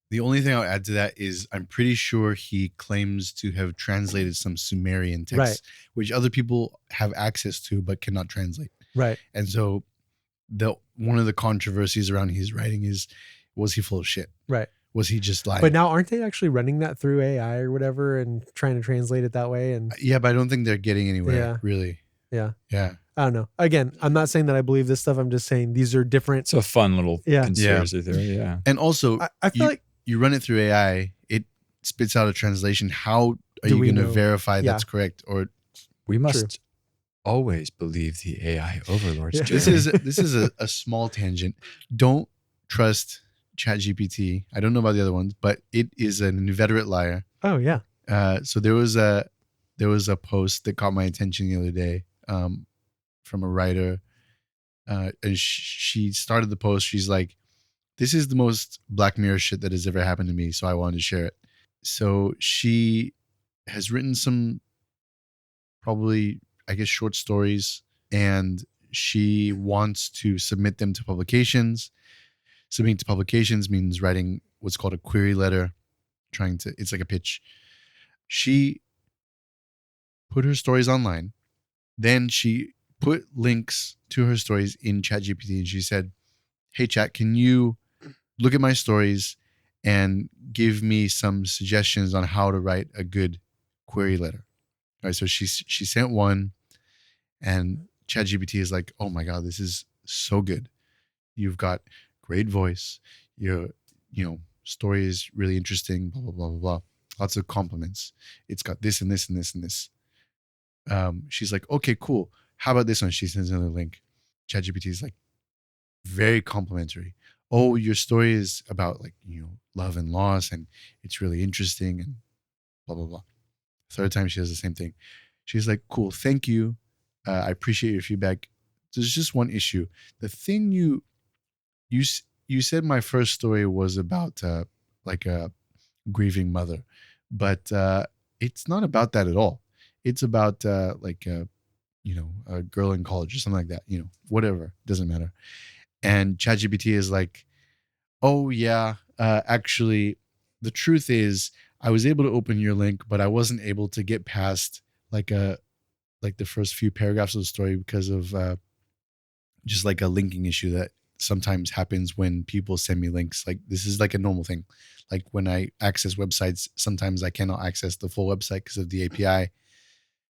The only thing I'll add to that is I'm pretty sure he claims to have translated some Sumerian texts, which other people have access to but cannot translate. Right. And so one of the controversies around his writing is, was he full of shit? Right. Was he just lying? But now aren't they actually running that through AI or whatever and trying to translate it that way? And yeah, but I don't think they're getting anywhere, really. Yeah. Yeah. I don't know. Again, I'm not saying that I believe this stuff. I'm just saying these are different. It's a fun little conspiracy theory. Yeah. And also, I feel like you run it through AI, it spits out a translation. How are you going to verify that's correct? Or we must always believe the AI overlords. Yeah. This is a small tangent. Don't trust ChatGPT. I don't know about the other ones, but it is an inveterate liar. Oh yeah. So there was a post that caught my attention the other day from a writer, and she started the post. She's like, "This is the most Black Mirror shit that has ever happened to me," so I wanted to share it. So she has written some, probably, I guess, short stories, and she wants to submit them to publications. Submitting to publications means writing what's called a query letter, it's like a pitch. She put her stories online. Then she put links to her stories in ChatGPT, and she said, "Hey Chat, can you look at my stories and give me some suggestions on how to write a good query letter?" All right, so she sent one, and ChatGPT is like, "Oh my God, this is so good. You've got great voice. Your story is really interesting, blah, blah, blah, blah, blah. Lots of compliments. It's got this and this and this and this." She's like, "Okay, cool. How about this one?" She sends another link. ChatGPT is like, very complimentary. "Oh, your story is about love and loss, and it's really interesting," and blah, blah, blah. Third time she does the same thing. She's like, "Cool, thank you. I appreciate your feedback. There's just one issue. The thing you said my first story was about like a grieving mother, but it's not about that at all. It's about a girl in college or something like that. Whatever, doesn't matter." And ChatGPT is like, "Oh yeah, actually, the truth is I was able to open your link, but I wasn't able to get past like the first few paragraphs of the story because of just like a linking issue that sometimes happens when people send me links. Like this is like a normal thing. Like when I access websites, sometimes I cannot access the full website because of the API.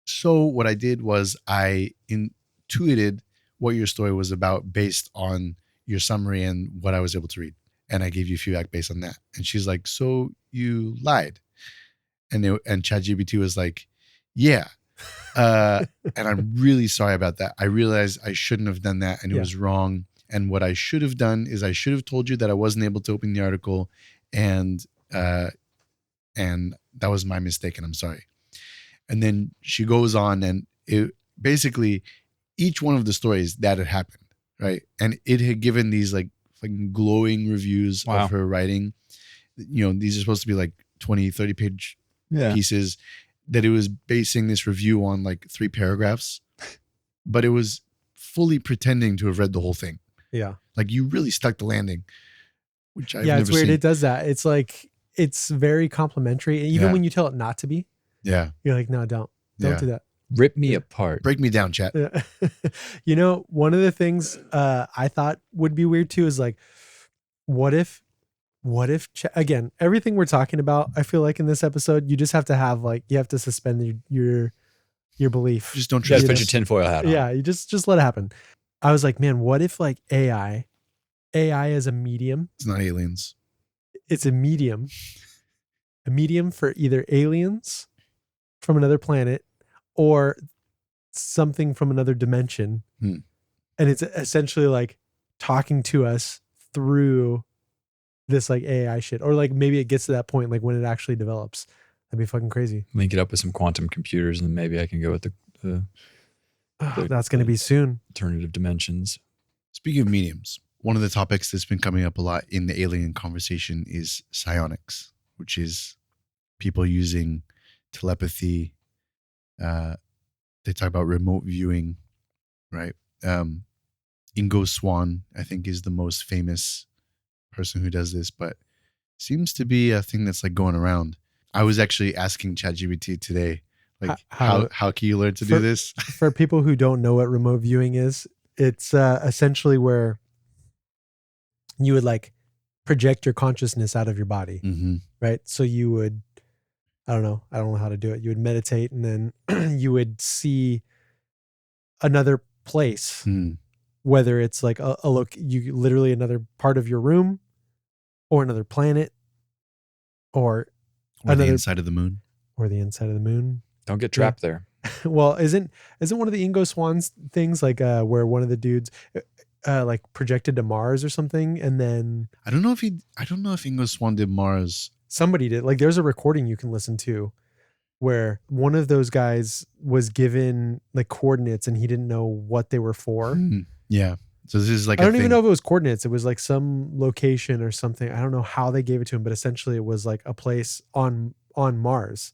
So what I did was I intuited what your story was about based on your summary and what I was able to read. And I gave you feedback based on that. And she's like, so you lied. And ChatGPT was like, yeah. And I'm really sorry about that. I realized I shouldn't have done that and it was wrong. And what I should have done is I should have told you that I wasn't able to open the article and that was my mistake and I'm sorry. And then she goes on and it basically each one of the stories that had happened, right? And it had given these like glowing reviews of her writing. You know, these are supposed to be like 20, 30 page pieces that it was basing this review on like 3 paragraphs, but it was fully pretending to have read the whole thing. Yeah. Like you really stuck the landing, which I've never it's weird. seen. It does that. It's like, it's very complimentary. Even when you tell it not to be, you're like, no, don't do that. Rip me apart. Break me down, chat. Yeah. You know, one of the things I thought would be weird too is like, what if again, everything we're talking about, I feel like in this episode, you just have to have like, you have to suspend your belief. Just don't Just put your tinfoil hat on. Yeah, you just let it happen. I was like, man, what if like AI is a medium? It's not aliens. It's a medium for either aliens from another planet or something from another dimension. And it's essentially like talking to us through this like AI shit. Or like maybe it gets to that point, like when it actually develops. That'd be fucking crazy. Link it up with some quantum computers and maybe I can go with the that's going to be soon. Alternative dimensions. Speaking of mediums, one of the topics that's been coming up a lot in the alien conversation is psionics, which is people using telepathy. They talk about remote viewing, right? Ingo Swann, I think, is the most famous person who does this, but seems to be a thing that's like going around. I was actually asking ChatGPT today, like how can you learn to do this? For people who don't know what remote viewing is, it's essentially where you would like project your consciousness out of your body, right? So you would, I don't know how to do it. You would meditate and then you would see another place, whether it's like a look, you literally another part of your room or another planet or the inside of the moon. Or the inside of the moon. Don't get trapped there. Well, isn't one of the Ingo Swann's things like where one of the dudes like projected to Mars or something, and then I don't know if Ingo Swann did Mars. Somebody did. Like there's a recording you can listen to where one of those guys was given like coordinates and he didn't know what they were for. Yeah. So this is like I don't even know if it was coordinates. It was like some location or something. I don't know how they gave it to him, but essentially it was like a place on Mars.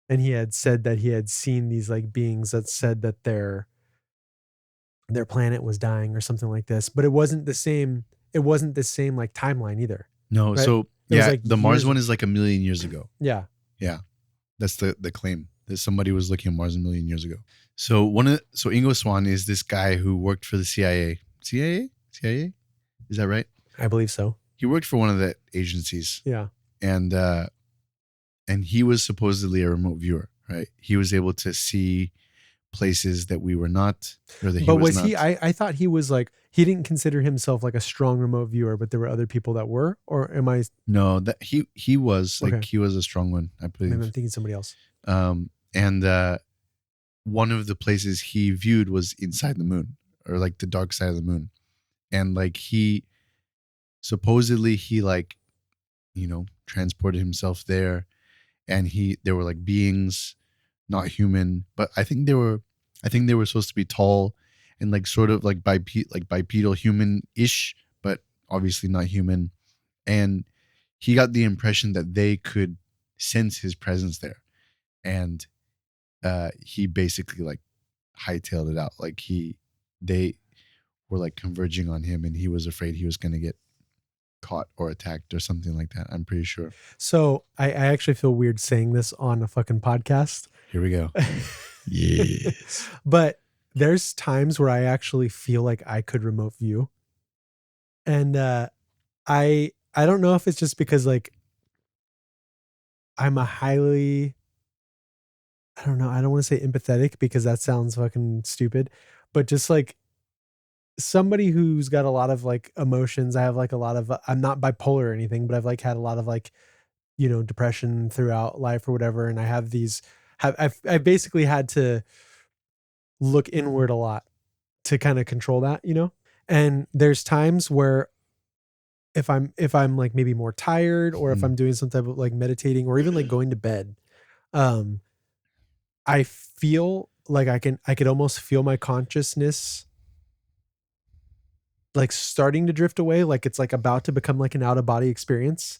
And he had said that he had seen these like beings that said that their planet was dying or something like this. But it wasn't the same like timeline either. No, right? So like the Mars one is like 1 million years ago. Yeah. Yeah. That's the claim that somebody was looking at Mars 1 million years ago. So Ingo Swann is this guy who worked for the CIA. CIA? Is that right? I believe so. He worked for one of the agencies. Yeah. And he was supposedly a remote viewer, right? He was able to see places that we were not, or that he was not. I thought he was like, he didn't consider himself like a strong remote viewer, but there were other people that were, or am I? No, that he was like, he was a strong one, I believe. Maybe I'm thinking somebody else. And one of the places he viewed was inside the moon, or like the dark side of the moon. And like he like, transported himself there. And there were like beings, not human, but I think they were supposed to be tall and like sort of like bipedal human-ish, but obviously not human. And he got the impression that they could sense his presence there. And he basically like hightailed it out. Like they were like converging on him and he was afraid he was going to get caught or attacked or something like that. I'm pretty sure. So I actually feel weird saying this on a fucking podcast. Here we go. Yes. But there's times where I actually feel like I could remote view. And I don't know if it's just because like I'm a highly, I don't know, I don't want to say empathetic because that sounds fucking stupid, but just like somebody who's got a lot of like emotions. I have like a lot of, I'm not bipolar or anything, but I've like had a lot of like, you know, depression throughout life or whatever. And I have these, I've basically had to look inward a lot to kind of control that, you know? And there's times where if I'm like maybe more tired or if I'm doing some type of like meditating or even like going to bed, I feel like I could almost feel my consciousness like starting to drift away. Like it's like about to become like an out of body experience.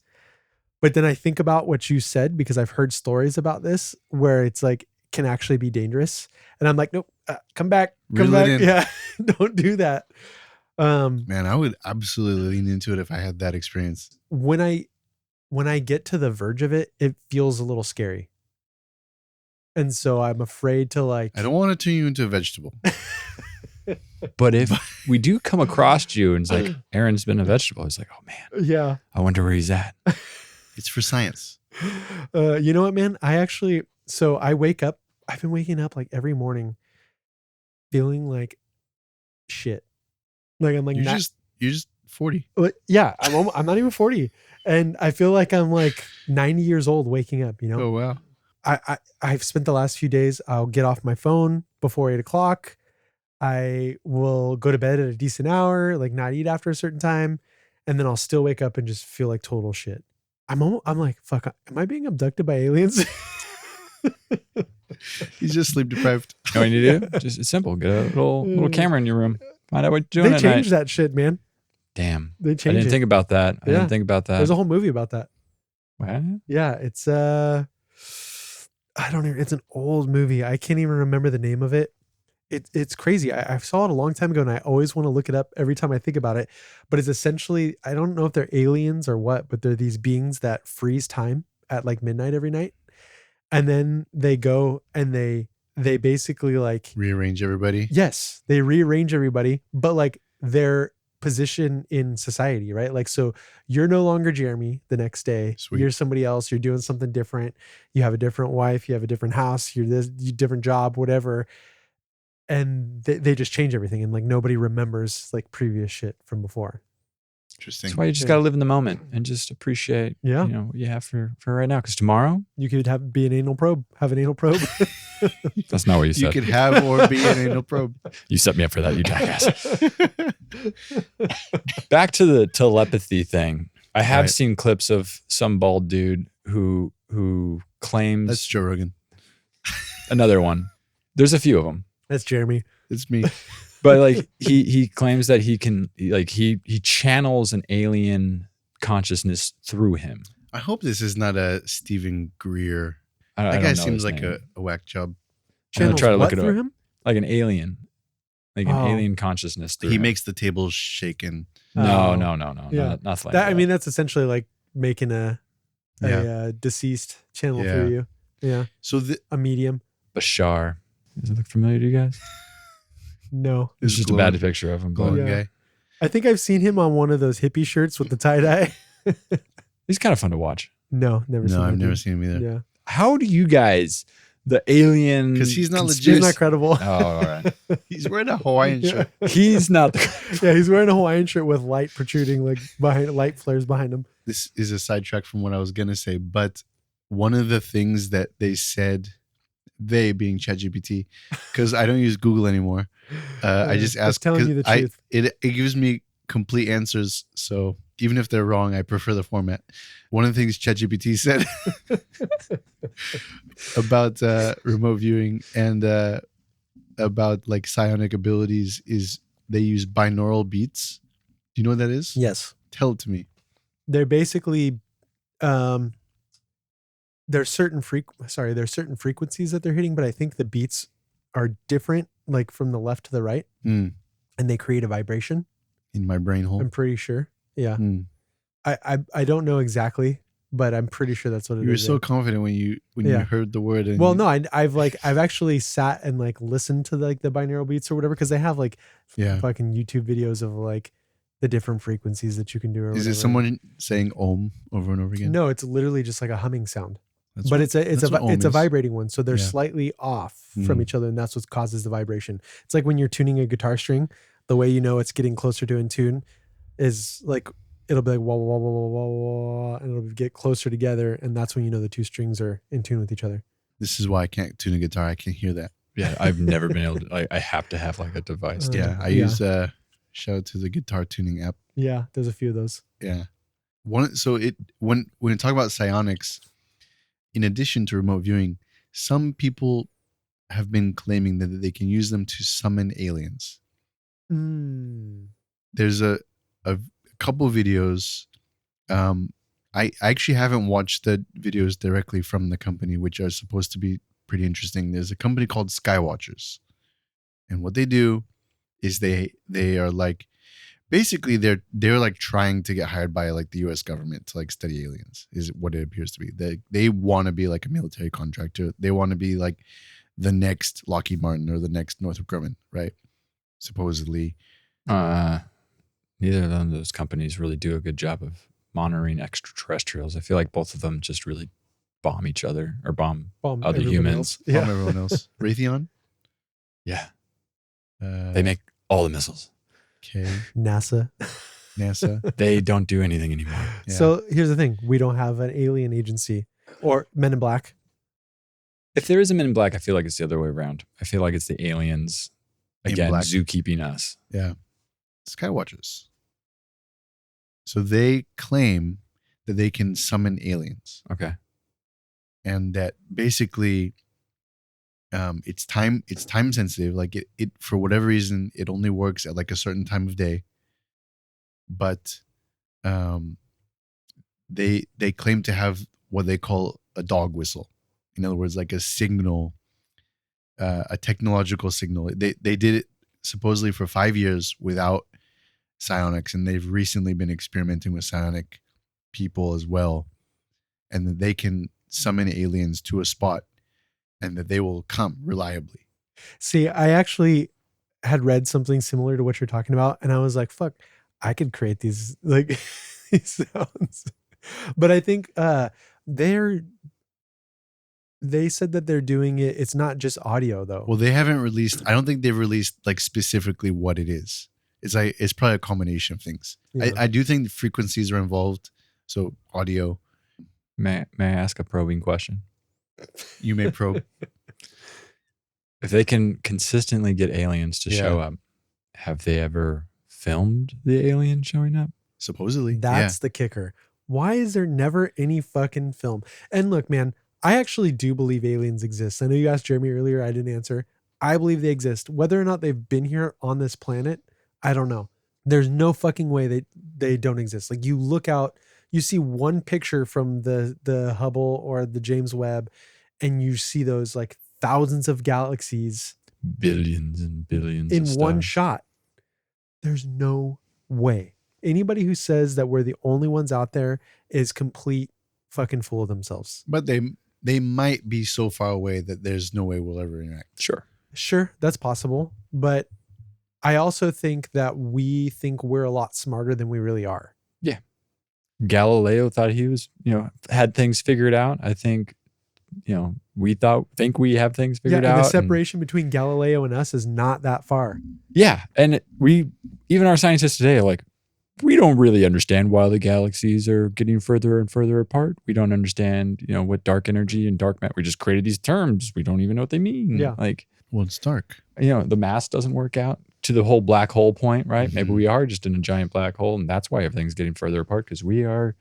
But then I think about what you said, because I've heard stories about this where it's like, can actually be dangerous. And I'm like, nope, come back. Yeah. Don't do that. Man, I would absolutely lean into it if I had that experience. When I get to the verge of it, it feels a little scary. And so I'm afraid to like, I don't want to turn you into a vegetable. But if we do come across you and it's like, Aaron's been a vegetable, it's like, oh man, yeah, I wonder where he's at. It's for science. You know what, man? So I wake up, I've been waking up like every morning feeling like shit. Like I'm like, you're just 40. Yeah, I'm not even 40. And I feel like I'm like 90 years old waking up, you know? Oh, wow. I've spent the last few days, I'll get off my phone before 8:00. I will go to bed at a decent hour, like not eat after a certain time. And then I'll still wake up and just feel like total shit. I'm like, fuck, am I being abducted by aliens? He's just sleep deprived. You know what you do? Just it's simple. Get a little camera in your room. Find out what you're doing They at night. changed that shit, man. Damn. They changed I didn't think about that. I didn't think about that. There's a whole movie about that. What? Yeah, it's I don't even, it's an old movie. I can't even remember the name of it. It's crazy. I saw it a long time ago and I always want to look it up every time I think about it. But it's essentially, I don't know if they're aliens or what, but they're these beings that freeze time at like midnight every night. And then they go and they basically like rearrange everybody. Yes, they rearrange everybody, but like their position in society, right? Like, so you're no longer Jeremy the next day. Sweet. You're somebody else. You're doing something different. You have a different wife. You have a different house. You're this different job, whatever. And they just change everything. And like nobody remembers like previous shit from before. Interesting. That's why you just got to live in the moment and just appreciate, you know, what you have for right now. Because tomorrow you could have an anal probe. That's not what you said. You could have or be an anal probe. You set me up for that, you jackass. Back to the telepathy thing. I have seen clips of some bald dude who claims that's Joe Rogan. Another one. There's a few of them. That's Jeremy. It's me. But like he claims that he can like he channels an alien consciousness through him. I hope this is not a Stephen Greer. That guy seems like a whack job. I'm gonna try to look it up. Him? Like an alien. Like an alien consciousness through him. Makes the tables shaken. No. Yeah. Not like that. I mean, that's essentially like making a deceased channel through you. Yeah. So a medium. Bashar. Does it look familiar to you guys? No. It's just a bad picture of him. Glowing guy. I think I've seen him on one of those hippie shirts with the tie-dye. He's kind of fun to watch. No, never seen him. No, I've never seen him either. Yeah. How do you guys, the alien... Because he's not legit. He's not credible. Oh, all right. He's wearing a Hawaiian shirt. He's not... Yeah, he's wearing a Hawaiian shirt with light protruding, like behind light flares behind him. This is a sidetrack from what I was going to say, but one of the things that they said... They being ChatGPT, because I don't use Google anymore. I just ask. Telling you the truth. It gives me complete answers. So even if they're wrong, I prefer the format. One of the things ChatGPT said about remote viewing and about like psionic abilities is they use binaural beats. Do you know what that is? Yes. Tell it to me. They're basically there's certain frequencies that they're hitting, but I think the beats are different, like from the left to the right, and they create a vibration in my brain hole. I'm pretty sure. Yeah. I don't know exactly, but I'm pretty sure that's what it is. You were so confident when you heard the word. And well, no, I've actually sat and like listened to like the binaural beats or whatever, because they have like fucking YouTube videos of like the different frequencies that you can do. Or is whatever. it someone saying "om" over and over again? No, it's literally just like a humming sound. But it's a vibrating one, so they're slightly off from each other, and that's what causes the vibration. It's like when you're tuning a guitar string, the way you know it's getting closer to in tune is like it'll be like wah wah wah wah wah wah, and it'll get closer together, and that's when you know the two strings are in tune with each other. This is why I can't tune a guitar. I can't hear that. Yeah, I've never been able to. I have to have like a device. I use shout out to the guitar tuning app. Yeah, there's a few of those. Yeah, when we talk about psionics, in addition to remote viewing, some people have been claiming that they can use them to summon aliens. There's a couple of videos. I actually haven't watched the videos directly from the company, which are supposed to be pretty interesting. There's a company called Skywatchers, and what they do is they are like, basically they're like trying to get hired by like the U.S. government to like study aliens, is what it appears to be. They want to be like a military contractor. They want to be like the next Lockheed Martin or the next Northrop Grumman, right? Supposedly. Neither of those companies really do a good job of monitoring extraterrestrials. I feel like both of them just really bomb each other or bomb other humans. Bomb everyone else. Raytheon? Yeah. They make all the missiles. Okay. NASA. They don't do anything anymore. Yeah. So here's the thing. We don't have an alien agency or Men in Black. If there is a Men in Black, I feel like it's the other way around. I feel like it's the aliens, again, zookeeping us. Yeah. Skywatchers. So they claim that they can summon aliens. Okay. And that basically it's time sensitive. Like it for whatever reason, it only works at like a certain time of day. But they claim to have what they call a dog whistle. In other words, like a signal, a technological signal. They did it supposedly for 5 years without psionics, and they've recently been experimenting with psionic people as well, and that they can summon aliens to a spot and that they will come reliably. See, I actually had read something similar to what you're talking about, and I was like, fuck, I could create these like these sounds. But I think they said that they're doing it. It's not just audio though. Well, they haven't released, I don't think they've released like specifically what it is. It's probably a combination of things. Yeah. I do think the frequencies are involved. So audio. May I ask a probing question? You may probe. If they can consistently get aliens to show up, have they ever filmed the alien showing up? Supposedly. That's the kicker. Why is there never any fucking film? And look, man, I actually do believe aliens exist. I know you asked Jeremy earlier. I didn't answer. I believe they exist. Whether or not they've been here on this planet, I don't know. There's no fucking way they don't exist. Like you look out, you see one picture from the Hubble or the James Webb, and you see those like thousands of galaxies, billions and billions in of one stars. shot. There's no way. Anybody who says that we're the only ones out there is complete fucking fool of themselves. But they might be so far away that there's no way we'll ever interact. Sure, that's possible. But I also think that we think we're a lot smarter than we really are. Yeah. Galileo thought he was, had things figured out. I think, we think we have things figured out. The separation between Galileo and us is not that far. Yeah. And even our scientists today are like, we don't really understand why the galaxies are getting further and further apart. We don't understand, what dark energy and dark matter. We just created these terms. We don't even know what they mean. Yeah. Well, it's dark. The mass doesn't work out to the whole black hole point, right? Mm-hmm. Maybe we are just in a giant black hole, and that's why everything's getting further apart, because we are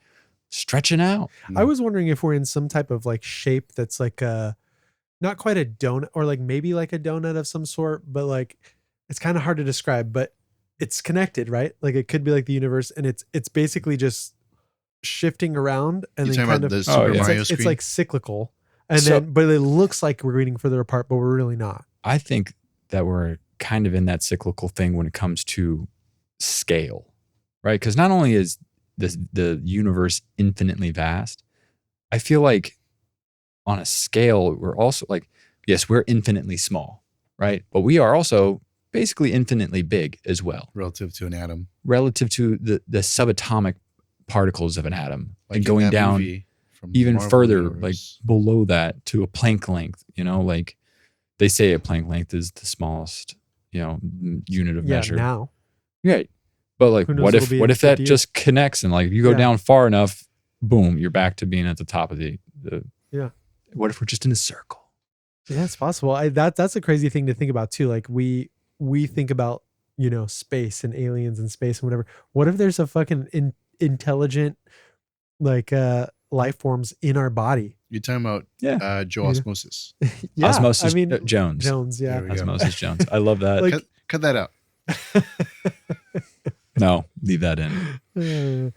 stretching out. I was wondering if we're in some type of like shape that's like not quite a donut, or like maybe like a donut of some sort, but like it's kind of hard to describe, but it's connected, right? Like it could be like the universe, and it's basically just shifting around, and You're then talking kind about of the Super Mario screen? It's like cyclical, and but it looks like we're getting further apart, but we're really not. I think that we're kind of in that cyclical thing when it comes to scale, right? Because not only is the universe infinitely vast, I feel like on a scale, we're also like, yes, we're infinitely small, right? But we are also basically infinitely big as well. Relative to an atom. Relative to the subatomic particles of an atom. Like and going down even Marvel further, universe. like below that to a Planck length, like they say a Planck length is the smallest, unit of measure. Now. Right. But like, what if that just connects and like you go down far enough, boom, you're back to being at the top of the what if we're just in a circle? Yeah, it's possible. That's a crazy thing to think about too. Like we think about, space and aliens and space and whatever. What if there's a fucking intelligent like life forms in our body? You're talking about Joe Osmosis. Osmosis Jones. Jones, yeah. Osmosis Jones. I love that. Like, cut that out. No, leave that in.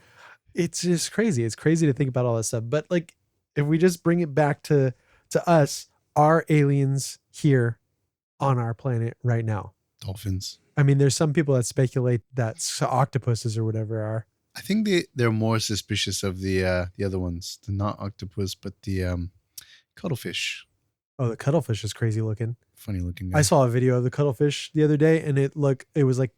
It's just crazy. It's crazy to think about all this stuff. But like, if we just bring it back to us, are aliens here on our planet right now? Dolphins. I mean, there's some people that speculate that octopuses or whatever are. I think they're more suspicious of the other ones, the not octopus, but the cuttlefish. Oh, the cuttlefish is crazy looking. Funny looking guy. I saw a video of the cuttlefish the other day, and it was like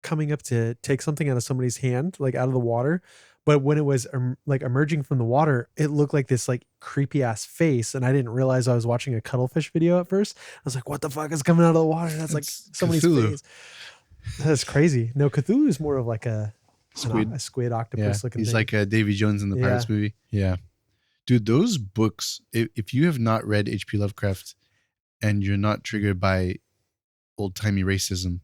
coming up to take something out of somebody's hand, like out of the water. But when it was like emerging from the water, it looked like this like creepy ass face, and I didn't realize I was watching a cuttlefish video at first. I was like, "What the fuck is coming out of the water?" That's like somebody's Cthulhu. face. That's crazy. No, Cthulhu is more of like a squid octopus looking. He's thing. like Davy Jones in the Pirates movie. Yeah, dude, those books. If you have not read H.P. Lovecraft and you're not triggered by old timey racism,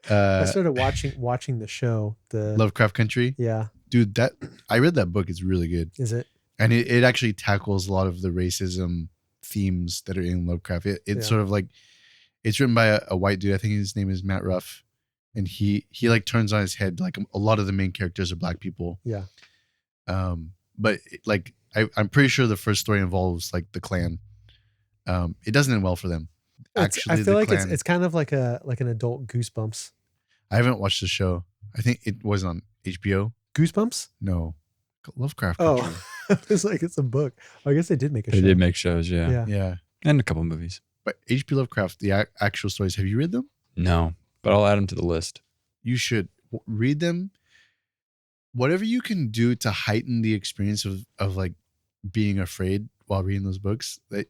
I started watching the show, the Lovecraft Country. Yeah, dude, I read that book. It's really good. Is it? And it actually tackles a lot of the racism themes that are in Lovecraft. It's sort of like, it's written by a white dude. I think his name is Matt Ruff. And he like turns on his head. Like a lot of the main characters are black people. Yeah. But like, I'm pretty sure the first story involves like the Klan. It doesn't end well for them. Actually, I feel like it's kind of like an adult Goosebumps. I haven't watched the show. I think it was on HBO. Goosebumps? No. Lovecraft Country. It's like it's a book. I guess they did make a show. They did make shows, yeah. Yeah. And a couple movies. But H.P. Lovecraft, the actual stories, have you read them? No, but I'll add them to the list. You should read them. Whatever you can do to heighten the experience of like being afraid while reading those books, that,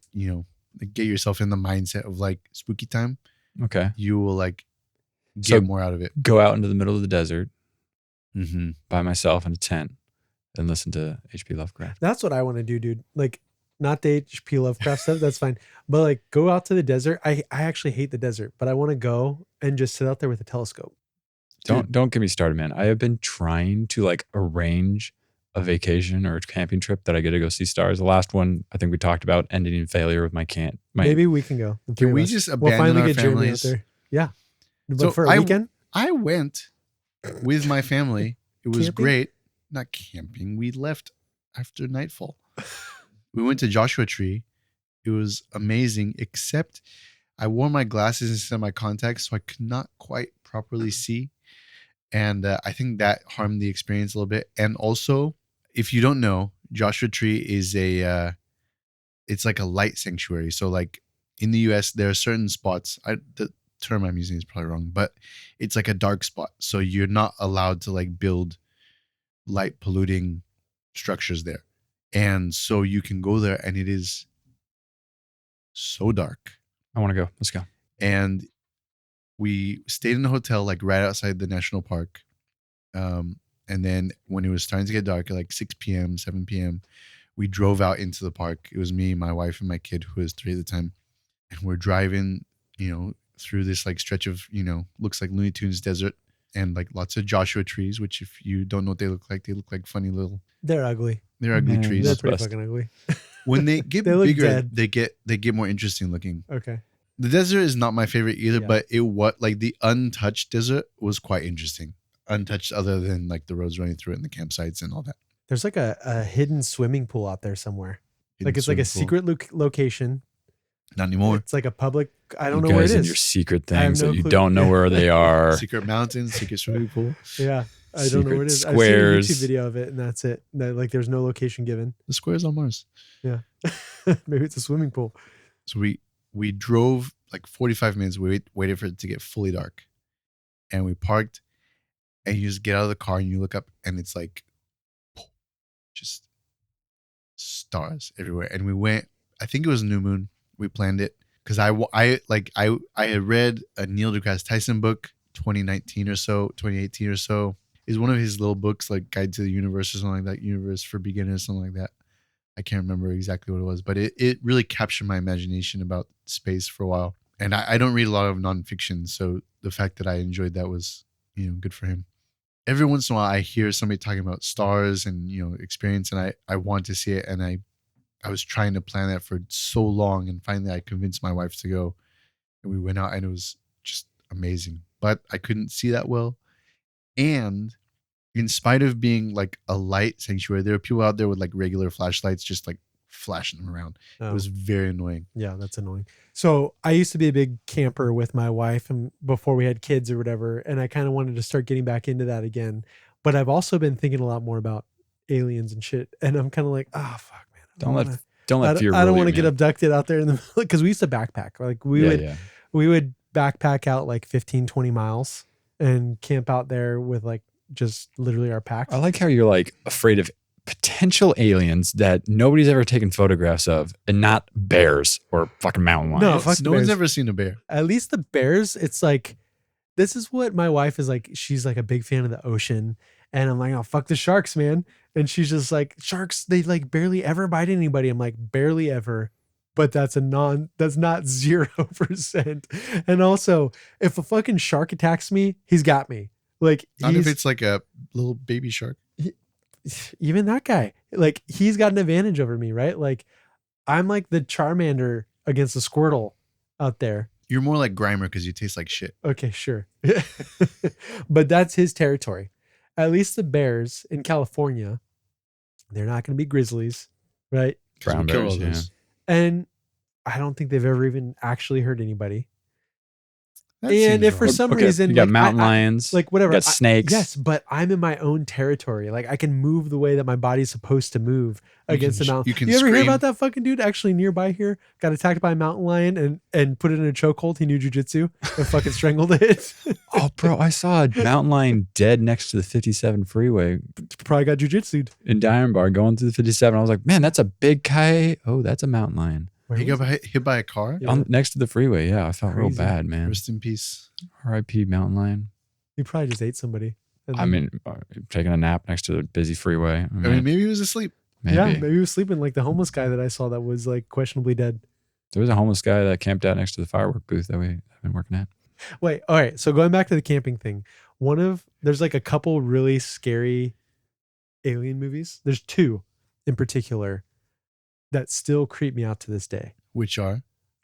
like get yourself in the mindset of like spooky time. Okay. You will like get more out of it. Go out into the middle of the desert mm-hmm. by myself in a tent and listen to H.P. Lovecraft. That's what I want to do, dude. Like, not the H.P. Lovecraft stuff. That's fine. But like, go out to the desert. I actually hate the desert, but I want to go and just sit out there with a telescope. Don't get me started, man. I have been trying to like arrange a vacation or a camping trip that I get to go see stars. The last one I think we talked about ending in failure with my camp. Maybe we can go. Can we just abandon our families? Out there. Yeah. But so for a weekend? I went with my family. It was Camping? great. Not camping. We left after nightfall. We went to Joshua Tree. It was amazing, except I wore my glasses instead of my contacts, so I could not quite properly see. And I think that harmed the experience a little bit. And also, if you don't know, Joshua Tree is it's like a light sanctuary. So like in the US, there are certain spots. The term I'm using is probably wrong, but it's like a dark spot. So you're not allowed to like build light polluting structures there. And so you can go there and it is so dark. I want to go. Let's go. And we stayed in a hotel like right outside the national park. And then when it was starting to get dark at like 6 p.m., 7 p.m., we drove out into the park. It was me, my wife, and my kid, who was 3 at the time. And we're driving, through this like stretch of, looks like Looney Tunes desert and like lots of Joshua trees, which if you don't know what they look like funny little. They're ugly. They're ugly trees. They're pretty fucking ugly. When they get bigger, they get more interesting looking. Okay. The desert is not my favorite either, but the untouched desert was quite interesting. Untouched other than like the roads running through it and the campsites and all that. There's like a hidden swimming pool out there somewhere. It's like a secret location. Not anymore. It's like a public. I don't know where it is. Your secret things that you don't know where they are. Secret mountain, secret swimming pool. Yeah. I don't know what it is. I've seen a YouTube video of it, and that's it. Like, there's no location given. The squares on Mars. Yeah. Maybe it's a swimming pool. So we drove like 45 minutes. We waited for it to get fully dark. And we parked, and you just get out of the car and you look up, and it's like just stars everywhere. And we went, I think it was a new moon. We planned it because I had read a Neil deGrasse Tyson book 2019 or so, 2018 or so. It's one of his little books, like Guide to the Universe or something like that, Universe for Beginners, something like that. I can't remember exactly what it was, but it really captured my imagination about space for a while. And I don't read a lot of nonfiction, so the fact that I enjoyed that was, good for him. Every once in a while, I hear somebody talking about stars and, experience, and I want to see it. And I was trying to plan that for so long, and finally I convinced my wife to go, and we went out, and it was just amazing. But I couldn't see that well. And in spite of being like a light sanctuary, there are people out there with like regular flashlights just like flashing them around. It was very annoying. Yeah, that's annoying. So I used to be a big camper with my wife, and before we had kids or whatever, and I kind of wanted to start getting back into that again. But I've also been thinking a lot more about aliens and shit, and I'm kind of like, fuck, man. Don't let fear. I don't want to get abducted out there in the middle, because we used to backpack. Like we would backpack out like 15, 20 miles and camp out there with like just literally our packs. I like how you're like afraid of potential aliens that nobody's ever taken photographs of, and not bears or fucking mountain lions. No one's ever seen a bear. At least the bears, it's like, this is what my wife is like. She's like a big fan of the ocean. And I'm like, oh, fuck the sharks, man. And she's just like, sharks, they like barely ever bite anybody. I'm like, barely ever. But that's not 0%. And also, if a fucking shark attacks me, he's got me. Like, not if it's like a little baby shark. Even that guy, like, he's got an advantage over me, right? Like, I'm like the Charmander against the Squirtle out there. You're more like Grimer because you taste like shit. Okay, sure. But that's his territory. At least the bears in California, they're not going to be grizzlies, right? Brown bears, yeah. And I don't think they've ever even actually hurt anybody. And if for some reason you got mountain lions, like whatever, you got snakes. Yes, but I'm in my own territory. Like, I can move the way that my body's supposed to move against the mountain. You ever hear about that fucking dude actually nearby here got attacked by a mountain lion and put it in a chokehold? He knew jujitsu and fucking strangled it. Oh, bro, I saw a mountain lion dead next to the 57 freeway. Probably got jujitsu'd in Diamond Bar going through the 57. I was like, man, that's a big coyote. Oh, that's a mountain lion. He got hit by a car? Yeah. Next to the freeway, yeah. I felt real bad, man. Rest in peace. R.I.P. mountain lion. He probably just ate somebody. I mean, taking a nap next to the busy freeway. I mean, maybe he was asleep. Maybe. Yeah, maybe he was sleeping like the homeless guy that I saw that was like questionably dead. There was a homeless guy that camped out next to the firework booth that we have been working at. Wait, all right. So going back to the camping thing, there's like a couple really scary alien movies. There's two in particular that still creep me out to this day. Which are?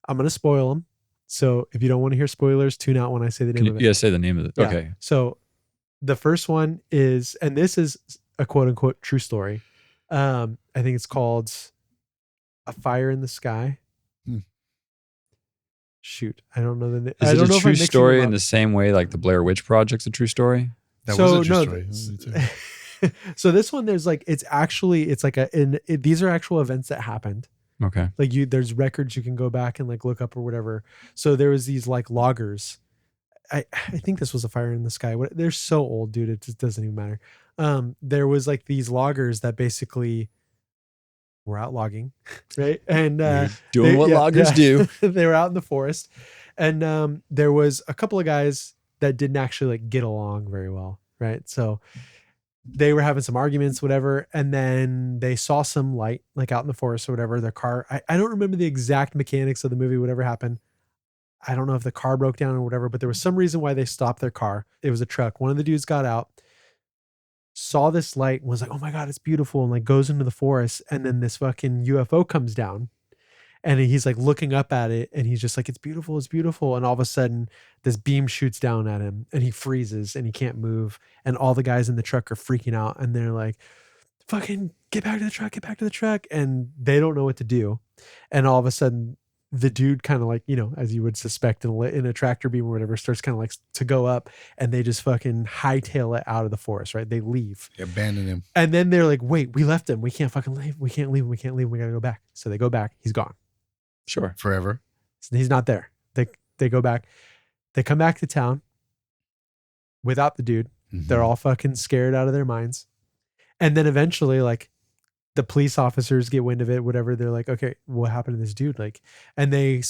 I'm going to spoil them. So if you don't want to hear spoilers, tune out when I say the name of it. You gotta say the name of it. Yeah. Okay. So the first one is, and this is a quote unquote true story. I think it's called A Fire in the Sky. Shoot, I don't know the name. Is it a true story in the same way like the Blair Witch Project's a true story? That was a true story. So this one, these are actual events that happened. Okay. Like there's records you can go back and like look up or whatever. So there was these like loggers. I think this was A Fire in the Sky. They're so old, dude. It just doesn't even matter. There was like these loggers that basically were out logging, right? And doing what loggers do. They were out in the forest, and there was a couple of guys that didn't actually like get along very well, right? So they were having some arguments, whatever, and then they saw some light like out in the forest or whatever. Their car, I don't remember the exact mechanics of the movie, whatever happened. I don't know if the car broke down or whatever, but there was some reason why they stopped their car. It was a truck. One of the dudes got out, saw this light, and was like, oh my God, it's beautiful, and like goes into the forest, and then this fucking UFO comes down. And he's like looking up at it, and he's just like, it's beautiful, it's beautiful. And all of a sudden, this beam shoots down at him, and he freezes, and he can't move. And all the guys in the truck are freaking out, and they're like, fucking get back to the truck, get back to the truck. And they don't know what to do. And all of a sudden, the dude kind of like, as you would suspect in a tractor beam or whatever, starts kind of like to go up, and they just fucking hightail it out of the forest, right? They leave. They abandon him. And then they're like, wait, we left him. We can't fucking leave. We can't leave. We can't leave. We got to go back. So they go back. He's gone. Sure. Forever. So he's not there. They go back. They come back to town without the dude. Mm-hmm. They're all fucking scared out of their minds. And then eventually, like, the police officers get wind of it, whatever. They're like, okay, what happened to this dude? Like, and they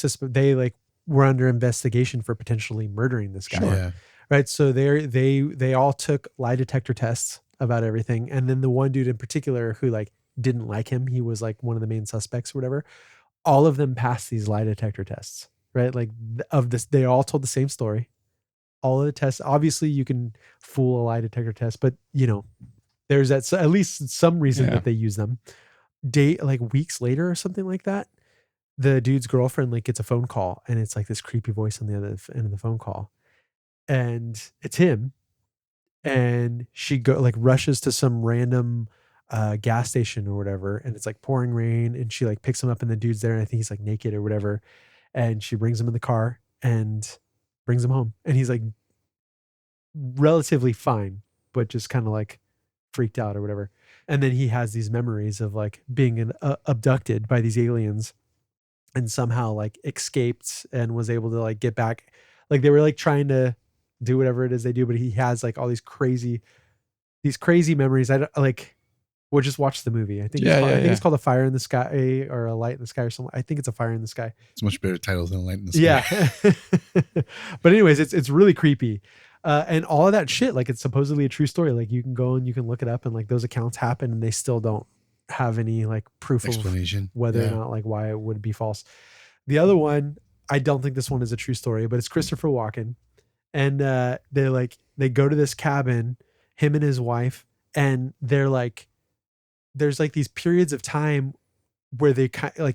like were under investigation for potentially murdering this guy. Sure. Yeah. Right. So they all took lie detector tests about everything. And then the one dude in particular who like didn't like him, he was like one of the main suspects or whatever. All of them passed these lie detector tests, right? Like of this, they all told the same story. All of the tests, obviously you can fool a lie detector test, but there's at least some reason that they use them. Like weeks later or something like that, the dude's girlfriend like gets a phone call, and it's like this creepy voice on the other end of the phone call, and it's him. And she rushes to some random gas station or whatever, and it's like pouring rain, and she like picks him up, and the dude's there, and I think he's like naked or whatever, and she brings him in the car and brings him home, and he's like relatively fine, but just kind of like freaked out or whatever. And then he has these memories of like being abducted by these aliens, and somehow like escaped and was able to like get back. Like they were like trying to do whatever it is they do, but he has like all these crazy memories. I don't like. We'll just watch the movie. I think it's called A Fire in the Sky or A Light in the Sky or something. I think it's A Fire in the Sky. It's a much better title than A Light in the Sky. Yeah. But anyways, it's really creepy. And all of that shit, like it's supposedly a true story. Like you can go and you can look it up, and like those accounts happen, and they still don't have any like proof explanation of whether or not like why it would be false. The other one, I don't think this one is a true story, but it's Christopher Walken. And they go to this cabin, him and his wife, and they're like, there's like these periods of time where they kind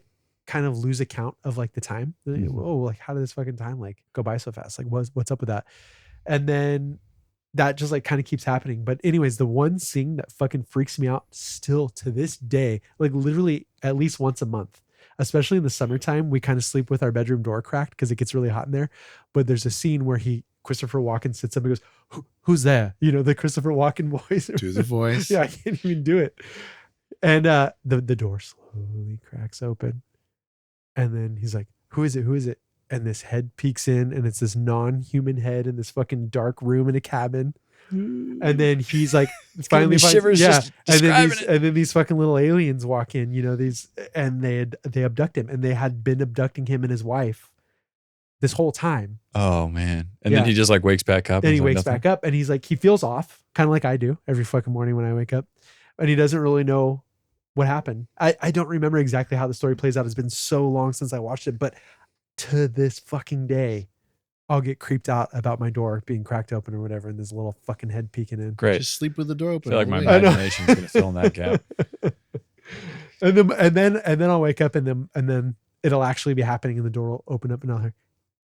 of lose account of like the time. Mm-hmm. Oh, like how did this fucking time like go by so fast? Like what's up with that? And then that just like kind of keeps happening. But anyways, the one scene that fucking freaks me out still to this day, like literally at least once a month, especially in the summertime, we kind of sleep with our bedroom door cracked because it gets really hot in there. But there's a scene where Christopher Walken sits up and goes, who's there? The Christopher Walken voice. Do the voice. Yeah, I can't even do it. And the door slowly cracks open. And then he's like, who is it? Who is it? And this head peeks in, and it's this non-human head in this fucking dark room in a cabin. And then he's like, finally shivers. Yeah. And then these fucking little aliens walk in, and they abduct him, and they had been abducting him and his wife this whole time. Oh man. And then he just like wakes back up. Then he wakes back up, and he's like, he feels off, kind of like I do every fucking morning when I wake up, and he doesn't really know what happened. I don't remember exactly how the story plays out. It's been so long since I watched it, but to this fucking day, I'll get creeped out about my door being cracked open or whatever, and there's a little fucking head peeking in. Great. Just sleep with the door open. I feel like my imagination's gonna fill in that gap. and then I'll wake up, and then it'll actually be happening, and the door will open up, and I'll hear,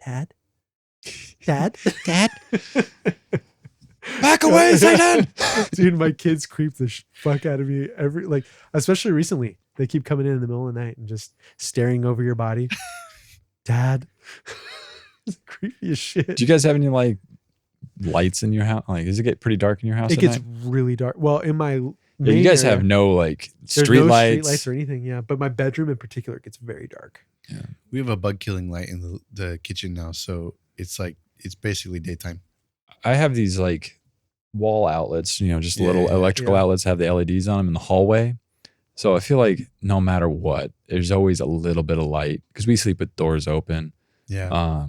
Dad. Back away, Satan! Dude, my kids creep the fuck out of me especially recently. They keep coming in the middle of the night and just staring over your body. Dad. It's creepy as shit. Do you guys have any like lights in your house? Like, does it get pretty dark in your house? It gets really dark. Well, in my you guys area, have no like street street lights. Street lights or anything, yeah. But my bedroom in particular gets very dark. Yeah. We have a bug killing light in the kitchen now, so it's basically daytime. I have these like wall outlets, just little electrical outlets have the LEDs on them in the hallway. So I feel like no matter what, there's always a little bit of light because we sleep with doors open. Yeah.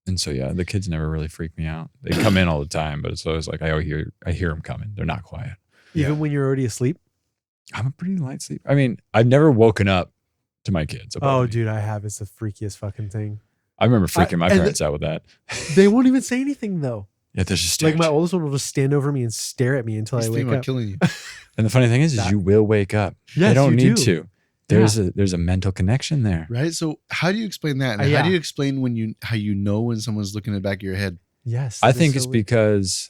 And so the kids never really freak me out. They come in all the time, but it's always like I hear them coming. They're not quiet. Even when you're already asleep? I'm a pretty light sleeper. I mean, I've never woken up to my kids. Oh, dude, I have. It's the freakiest fucking thing. I remember freaking my parents out with that. They won't even say anything though. Yeah, they're just like my oldest one will just stand over me and stare at me until I wake up. Killing you. And the funny thing is you will wake up. Yes, they don't need to. There's a mental connection there. Right? So how do you explain that? And how do you explain how you know when someone's looking at the back of your head? Yes. I think it's because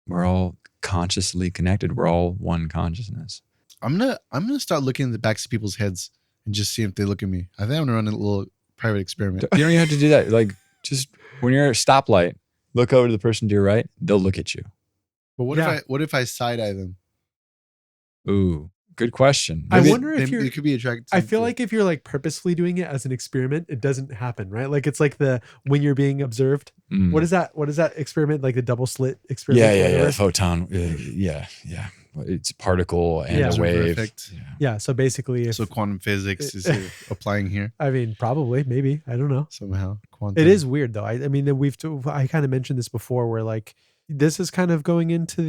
we're all consciously connected. We're all one consciousness. I'm gonna start looking at the backs of people's heads and just see if they look at me. I think I'm gonna run a little private experiment. You don't even have to do that. Like, just when you're at a stoplight, look over to the person to your right. They'll look at you. But what if I side eye them? Ooh, good question. I wonder if they could be attracted. I feel like if you're like purposefully doing it as an experiment, it doesn't happen, right? Like it's like when you're being observed. What is that? What is that experiment? Like the double slit experiment? Yeah. Photon. Yeah. It's a particle and a wave. Effect. Yeah. So basically, so quantum physics is applying here. I mean, probably, maybe. I don't know. Somehow, quantum. It is weird though. I mean, I kind of mentioned this before, where like this is kind of going into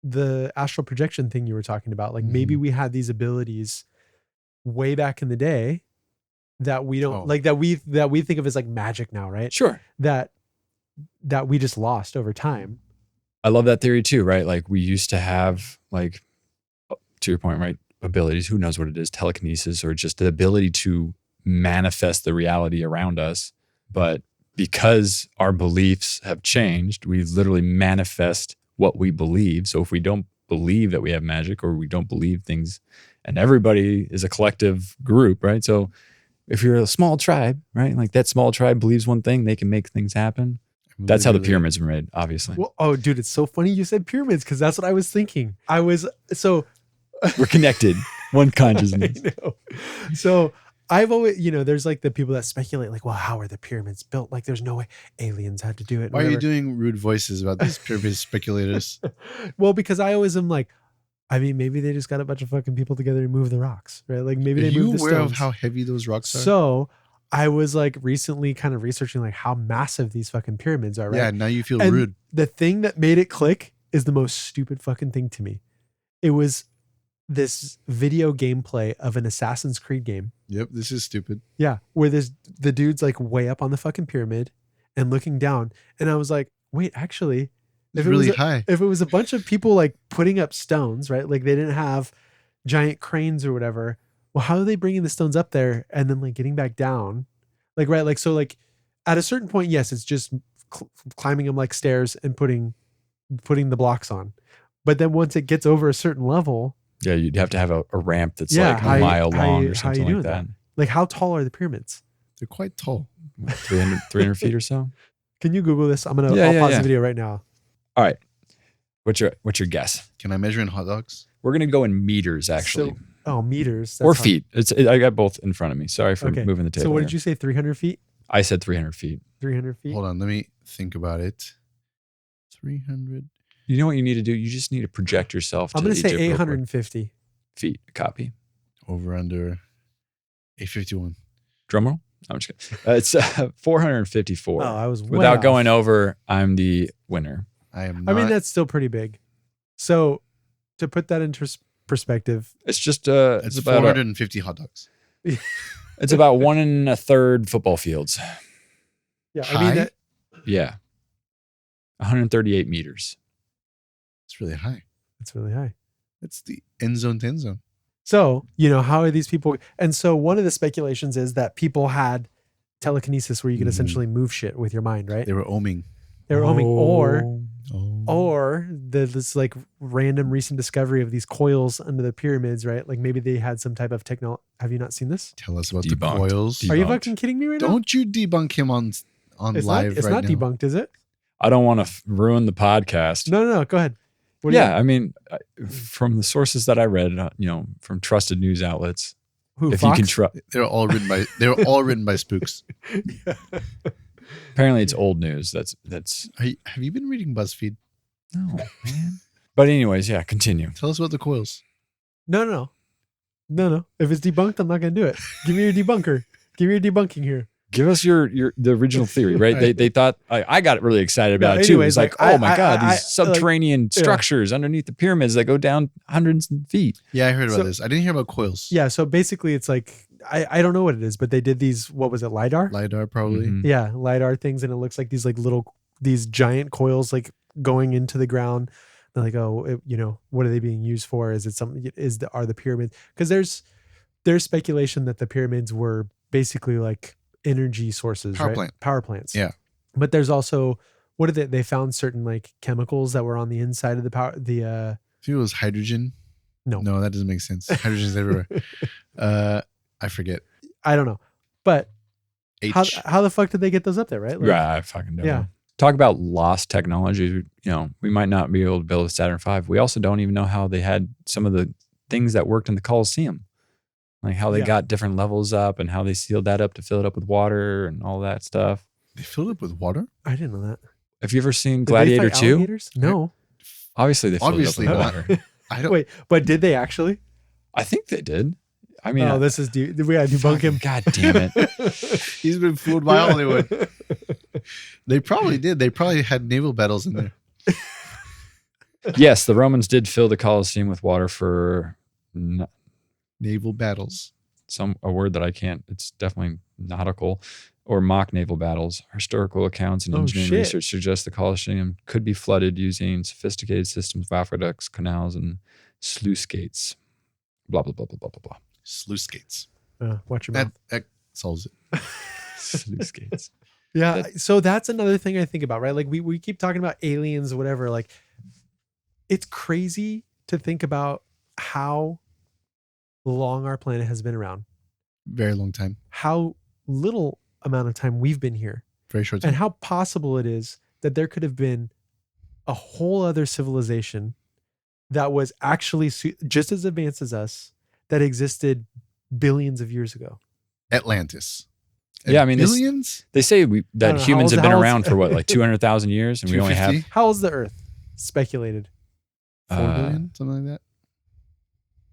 the astral projection thing you were talking about. Like maybe we had these abilities way back in the day that we don't like, that we think of as like magic now, right? Sure. That we just lost over time. I love that theory too, right? Like we used to have, like, to your point, right? Abilities, who knows what it is, telekinesis, or just the ability to manifest the reality around us. But because our beliefs have changed, we literally manifest what we believe. So if we don't believe that we have magic, or we don't believe things, and everybody is a collective group, right? So if you're a small tribe, right? Like that small tribe believes one thing, they can make things happen. That's how the pyramids were made, obviously. Well, oh, dude, it's so funny you said pyramids, because that's what I was thinking. We're connected, one consciousness. I know. So I've always, there's like the people that speculate, like, well, how are the pyramids built? Like, there's no way aliens had to do it. Why are you doing rude voices about these pyramid speculators? Well, because I always am like, I mean, maybe they just got a bunch of fucking people together to move the rocks, right? Like maybe they moved the stones. Are you aware of how heavy those rocks are? So I was like recently kind of researching like how massive these fucking pyramids are, right? Yeah, now you feel rude. The thing that made it click is the most stupid fucking thing to me. It was this video gameplay of an Assassin's Creed game. Yep, this is stupid. Yeah, where the dude's like way up on the fucking pyramid and looking down. And I was like, wait, actually, it's really high. If it was a bunch of people like putting up stones, right? Like they didn't have giant cranes or whatever. Well, how are they bringing the stones up there and then like getting back down? Like, right. Like, so like at a certain point, yes, it's just climbing them like stairs and putting the blocks on. But then once it gets over a certain level. Yeah. You'd have to have a ramp that's like a mile long or something like that. Like how tall are the pyramids? They're quite tall. 300 feet or so. Can you Google this? I'll pause the video right now. All right. What's your guess? Can I measure in hot dogs? We're going to go in meters, actually. Meters. Or feet. I got both in front of me. Sorry for moving the table. So what did you say, 300 feet? I said 300 feet. 300 feet? Hold on. Let me think about it. 300. You know what you need to do? You just need to project yourself to I'm going to say 850. Feet. Copy. Over under 851. Drum roll? I'm just kidding. It's 454. Oh, I was way Without off. going over, I'm the winner. I am not. I mean, that's still pretty big. So to put that into perspective, it's just it's about 450 hot dogs. It's about 1 1/3 football fields. Yeah, high? I mean, yeah, 138 meters. It's really high. It's really high. It's the end zone to end zone. So, how are these people? And so one of the speculations is that people had telekinesis where you could essentially move shit with your mind, right? They were oming. Or this like random recent discovery of these coils under the pyramids, right? Like maybe they had some type of technology. Have you not seen this? Tell us about the coils. Are you fucking kidding me right now? Don't you debunk him on live it's right not now. debunked, is it? I don't want to ruin the podcast. No. Go ahead. I mean, from the sources that I read, from trusted news outlets. Who? If Fox? you can trust, they were all written by spooks. Yeah. Apparently, it's old news. That's. Have you been reading BuzzFeed? No, man. But anyways, yeah. Continue. Tell us about the coils. No. If it's debunked, I'm not gonna do it. Give me your debunker. Give me your debunking here. Give us the original theory, right? Right. They thought I got really excited about it too. Anyways, It's like, oh my god, these subterranean structures underneath the pyramids that go down hundreds of feet. Yeah, I heard about this. I didn't hear about coils. Yeah, so basically, it's like I don't know what it is, but they did these. What was it? LiDAR. LiDAR, probably. Mhm. Yeah, LiDAR things, and it looks like these giant coils like going into the ground. They're like, what are they being used for? Is it something? Are the pyramids? Because there's speculation that the pyramids were basically like energy sources, power plants. Yeah. But there's also they found certain like chemicals that were on the inside of the power. I think it was hydrogen. No, that doesn't make sense. Hydrogen's everywhere. I forget. I don't know. But H. how the fuck did they get those up there, right? Like, Yeah, I fucking don't know. Talk about lost technology. You know, we might not be able to build a Saturn V. We also don't even know how they had some of the things that worked in the Colosseum. Like how they got different levels up and how they sealed that up to fill it up with water and all that stuff. They filled it with water? I didn't know that. Have you ever seen Gladiator 2? Alligators? No. Obviously they filled it up with water. I don't. Wait, but did they actually? I think they did. I mean, this is we gotta debunk him. God damn it! He's been fooled by Hollywood. They probably did. They probably had naval battles in there. Yes, the Romans did fill the Colosseum with water for Naval battles. A word that I can't. It's definitely nautical or mock naval battles. Historical accounts and engineering research suggest the Colosseum could be flooded using sophisticated systems of aqueducts, canals, and sluice gates. Blah blah blah blah blah blah blah. Sluice gates. Watch your mouth. That solves it. Sluice gates. Yeah. So that's another thing I think about, right? Like we keep talking about aliens or whatever. Like it's crazy to think about how long our planet has been around. Very long time. How little amount of time we've been here. Very short time. And how possible it is that there could have been a whole other civilization that was actually just as advanced as us that existed billions of years ago. Atlantis. Yeah, I mean, billions? They say that humans have been around for what, like 200,000 years, and we only have. How old's the Earth? Speculated. 4 billion, something like that.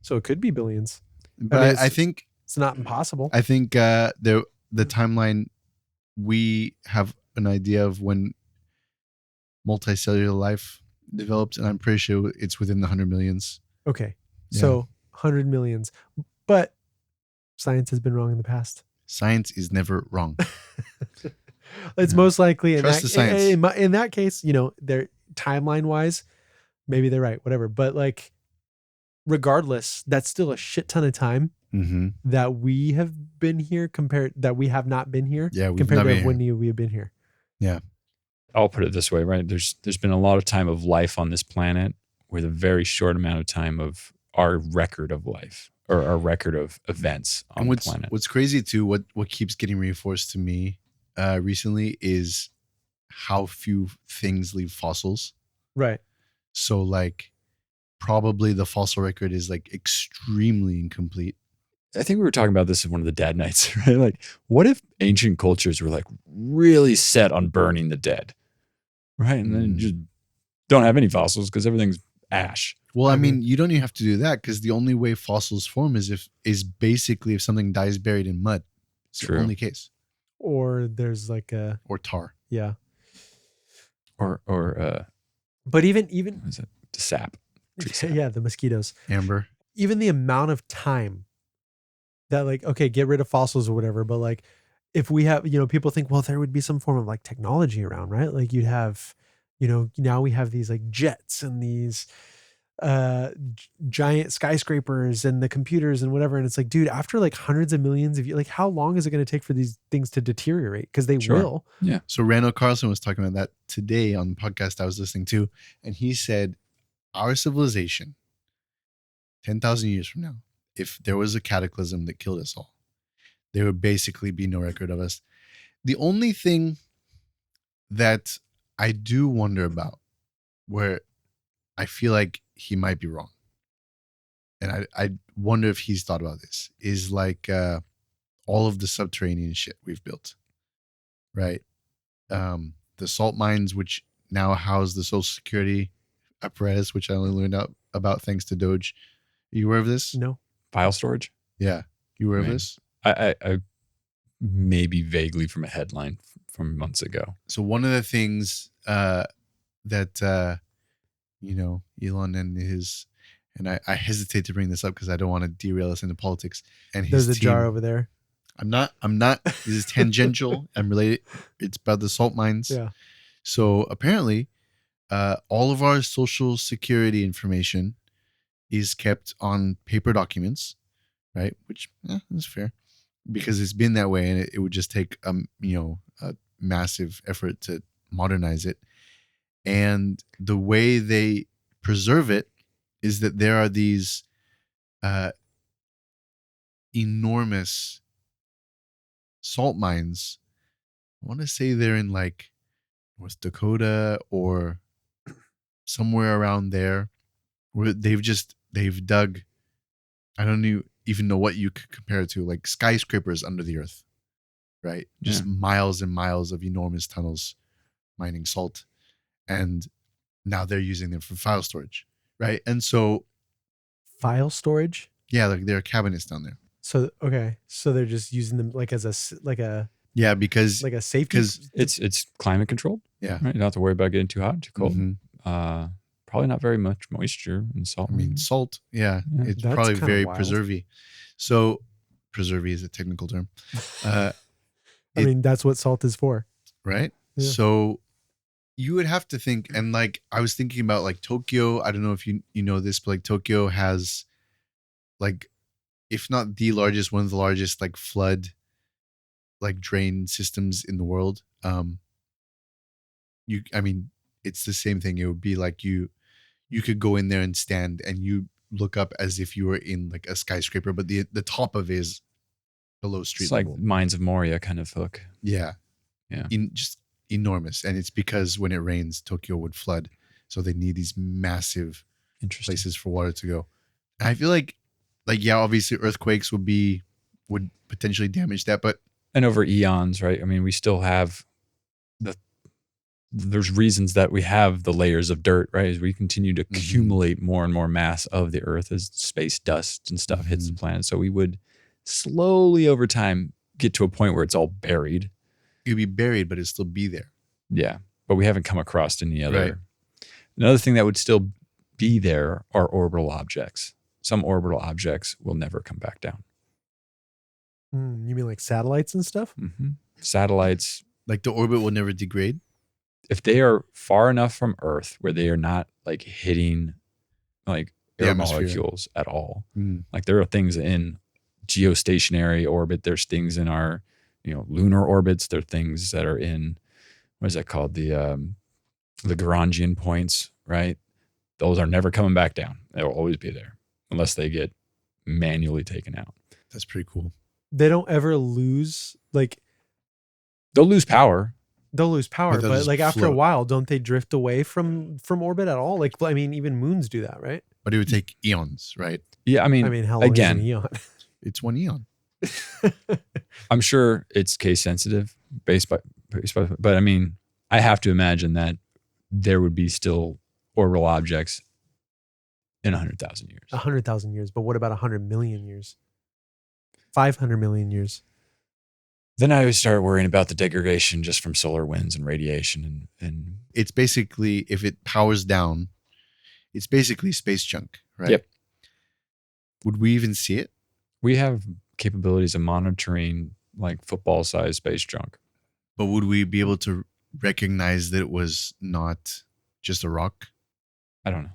So it could be billions. But I think it's not impossible. I think the timeline, we have an idea of when multicellular life developed, and I'm pretty sure it's within the 100 millions. Okay. Yeah. So 100 millions. But science has been wrong in the past. Science is never wrong. It's most likely Trust the science. In that case, you know, they're timeline wise, maybe they're right, whatever. But like, regardless, that's still a shit ton of time that we have been here that we have not been here. Yeah, compared to when we have been here. Yeah. I'll put it this way, right? There's been a lot of time of life on this planet with a very short amount of time of our record of life or our record of events on the planet. What's crazy too, what keeps getting reinforced to me recently is how few things leave fossils. Right. So like probably the fossil record is like extremely incomplete. I think we were talking about this in one of the dad nights, right? Like, what if ancient cultures were like really set on burning the dead, right? And then just don't have any fossils because everything's ash. Well, I mean, you don't even have to do that because the only way fossils form is basically if something dies buried in mud. It's the only case. Or there's like or tar. Yeah. Or but even what is it? The sap. Yeah, the mosquitoes. Amber. Even the amount of time that like, okay, get rid of fossils or whatever, but like if we have, you know, people think, well, there would be some form of like technology around, right? Like you'd have, you know, now we have these like jets and these giant skyscrapers and the computers and whatever. And it's like, dude, after like hundreds of millions of years, like how long is it going to take for these things to deteriorate? Because they will. Yeah. So Randall Carlson was talking about that today on the podcast I was listening to. And he said, our civilization, 10,000 years from now, if there was a cataclysm that killed us all, there would basically be no record of us. The only thing that I do wonder about, where I feel like he might be wrong, and I wonder if he's thought about this, is like all of the subterranean shit we've built, right? The salt mines, which now house the Social Security apparatus, which I only learned out about thanks to Doge. Are you aware of this? No. File storage? Yeah. You aware of this? I maybe vaguely from a headline from months ago. So one of the things that you know, Elon and his, and I hesitate to bring this up because I don't want to derail us into politics. And his there's a jar over there. I'm not. This is tangential. I'm related. It's about the salt mines. Yeah. So apparently, all of our social security information is kept on paper documents, right? Which is fair because it's been that way, and it would just take a massive effort to modernize it. And the way they preserve it is that there are these enormous salt mines. I want to say they're in like North Dakota or somewhere around there, where they've dug. I don't even know what you could compare it to, like skyscrapers under the earth, right? Just miles and miles of enormous tunnels mining salt, and now they're using them for file storage, right? And so file storage. Yeah, like there are cabinets down there. So okay, so they're just using them like as a because like a safety. Because it's climate controlled. Yeah, right? You don't have to worry about getting too hot, too cold. Mm-hmm. Probably not very much moisture and salt. I mean, salt. Yeah, it's That's probably kinda very wild. preservy. So, preservy is a technical term. I mean, that's what salt is for, right? Yeah. So, you would have to think, and like I was thinking about like Tokyo. I don't know if you know this, but like Tokyo has, like, if not the largest, one of the largest like flood, like drain systems in the world. I mean, it's the same thing. It would be like you could go in there and stand and you look up as if you were in like a skyscraper, but the top of it is below street level. It's like Mines of Moria kind of hook. Yeah. Yeah. Just enormous. And it's because when it rains, Tokyo would flood. So they need these massive places for water to go. And I feel like yeah, obviously earthquakes would potentially damage that, but and over eons, right? I mean, we still have there's reasons that we have the layers of dirt, right? As we continue to accumulate more and more mass of the earth as space dust and stuff hits the planet. So we would slowly over time get to a point where it's all buried. It would be buried, but it'd still be there. Yeah. But we haven't come across any other. Right. Another thing that would still be there are orbital objects. Some orbital objects will never come back down. You mean like satellites and stuff? Mm-hmm. Satellites. Like the orbit will never degrade? If they are far enough from Earth where they are not like hitting like air molecules at all. Like there are things in geostationary orbit. There's things in our, lunar orbits. There are things that are in, what is that called? The Lagrangian points, right? Those are never coming back down. They'll always be there unless they get manually taken out. That's pretty cool. They don't ever lose, like they'll lose power. They'll lose power, but like after a float. while, don't they drift away from orbit at all? Like, I mean, even moons do that, right? But it would take eons, right? Yeah, I mean, how long again, is an eon? It's 1 eon. I'm sure it's case sensitive, but I mean, I have to imagine that there would be still orbital objects in 100,000 years. 100,000 years, but what about 100 million years? 500 million years. Then I would start worrying about the degradation just from solar winds and radiation and it's basically, if it powers down, it's basically space junk, right? Yep. Would we even see it? We have capabilities of monitoring like football-sized space junk. But would we be able to recognize that it was not just a rock? I don't know.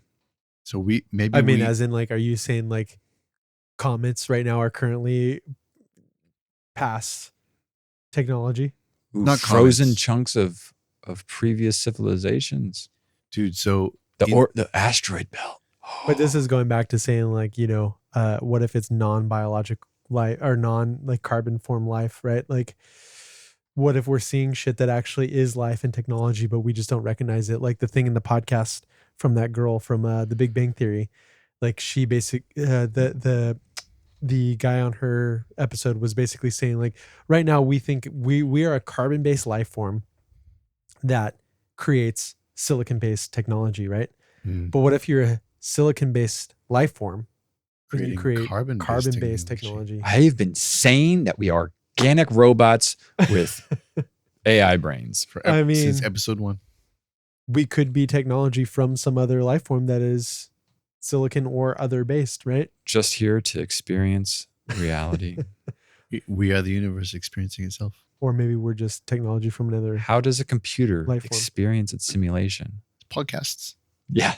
So as in like, are you saying like comets right now are currently past technology? Ooh, not frozen comets. Chunks of previous civilizations. Dude, so the asteroid belt. But this is going back to saying like, what if it's non-biologic life or like carbon form life, right? Like what if we're seeing shit that actually is life and technology, but we just don't recognize it? Like the thing in the podcast from that girl from The Big Bang Theory, like she the guy on her episode was basically saying like, right now we think we are a carbon-based life form that creates silicon-based technology, right? But what if you're a silicon-based life form and you create carbon-based technology? I've been saying that we are organic robots with AI brains since episode 1. We could be technology from some other life form that is silicon or other based, right? Just here to experience reality. We are the universe experiencing itself. Or maybe we're just technology from another. How does a computer life form experience its simulation? Podcasts. Yeah.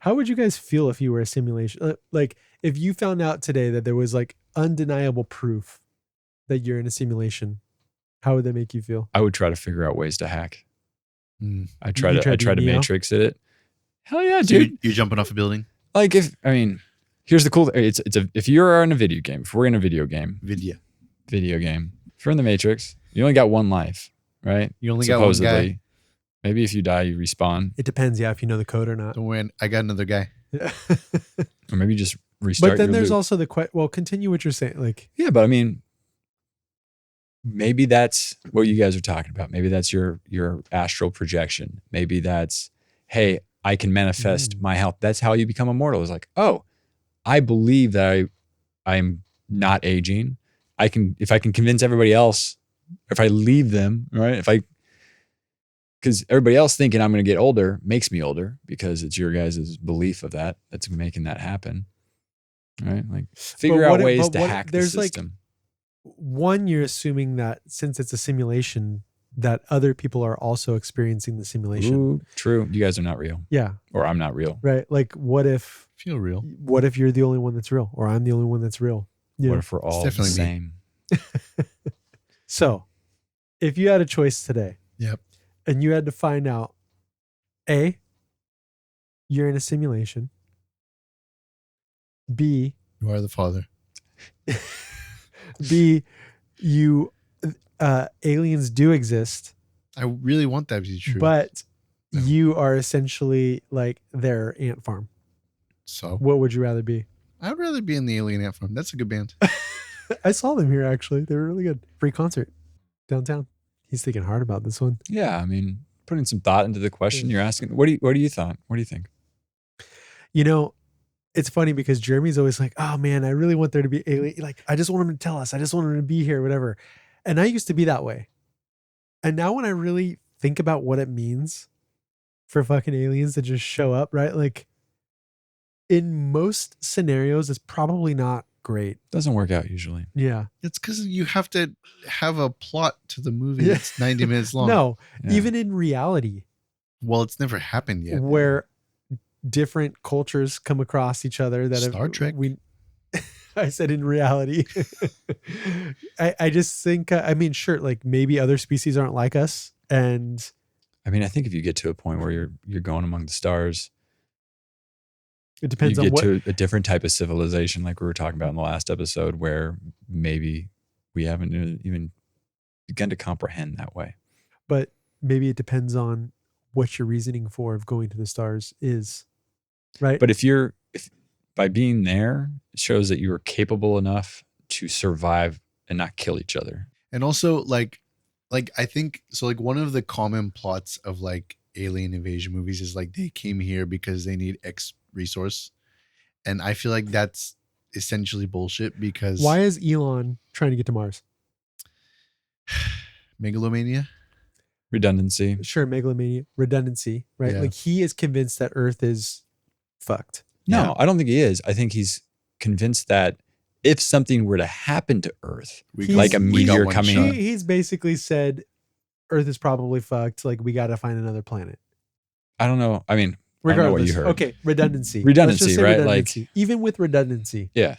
How would you guys feel if you were a simulation? Like if you found out today that there was like undeniable proof that you're in a simulation, how would that make you feel? I would try to figure out ways to hack. I try You to Neo? matrix it. Hell yeah, So dude. you're jumping off a building? Like here's the cool thing. If you're in a video game, if we're in a video game, If you're in the Matrix, you only got one life, right? You only got one guy. Maybe if you die, you respawn. It depends, if you know the code or not. Don't worry, I got another guy. Or maybe just restart. But then your there's loop. also the well, continue what you're saying. Like, yeah, but I mean, maybe that's what you guys are talking about. Maybe that's your astral projection. Maybe that's, hey, I can manifest my health. That's how you become immortal. It's like, oh, I believe that I'm not aging. If I can convince everybody else, if I leave them, right? Because everybody else thinking I'm going to get older makes me older because it's your guys' belief of that that's making that happen, right? Like figure out ways to hack the system. One, you're assuming that since it's a simulation, that other people are also experiencing the simulation. Ooh, true. You guys are not real. Yeah. Or I'm not real. Right. Like, what if feel real? What if you're the only one that's real, or I'm the only one that's real? What if we're all the same? So, if you had a choice today, yep, and you had to find out, A, you're in a simulation. B, you are the father. B, aliens do exist. I really want that to be true. But you are essentially like their ant farm. So what would you rather be? I'd rather be in the Alien Ant Farm. That's a good band. I saw them here, actually. They were really good. Free concert downtown. He's thinking hard about this one. Yeah, I mean, putting some thought into the question you're asking. What do you think? You know, it's funny because Jeremy's always like, oh man, I really want there to be alien. Like, I just want him to tell us. I just want him to be here, whatever. And I used to be that way. And now when I really think about what it means for fucking aliens to just show up, right? Like, in most scenarios, it's probably not great. Doesn't work out usually. Yeah. It's because you have to have a plot to the movie that's 90 minutes long. No, even in reality. Well, it's never happened yet. Where different cultures come across each other that Star Trek. I said in reality. I just think, I mean, sure, like maybe other species aren't like us. And I mean, I think if you get to a point where you're going among the stars, it depends on you get to a different type of civilization, like we were talking about in the last episode, where maybe we haven't even begun to comprehend that way. But maybe it depends on what your reasoning for of going to the stars is, right? But if by being there, it shows that you are capable enough to survive and not kill each other. And also, like I think so. Like one of the common plots of like alien invasion movies is like they came here because they need X resource, and I feel like that's essentially bullshit. Because why is Elon trying to get to Mars? Megalomania, redundancy. Sure, megalomania, redundancy, right? Yeah. Like he is convinced that Earth is fucked. No, I don't think he is. I think he's convinced that if something were to happen to Earth, like a meteor coming, he's basically said Earth is probably fucked. Like we got to find another planet. I don't know. I mean, regardless, I don't know what you heard. Okay, redundancy. Redundancy, right? Redundancy. Like even with redundancy. Yeah.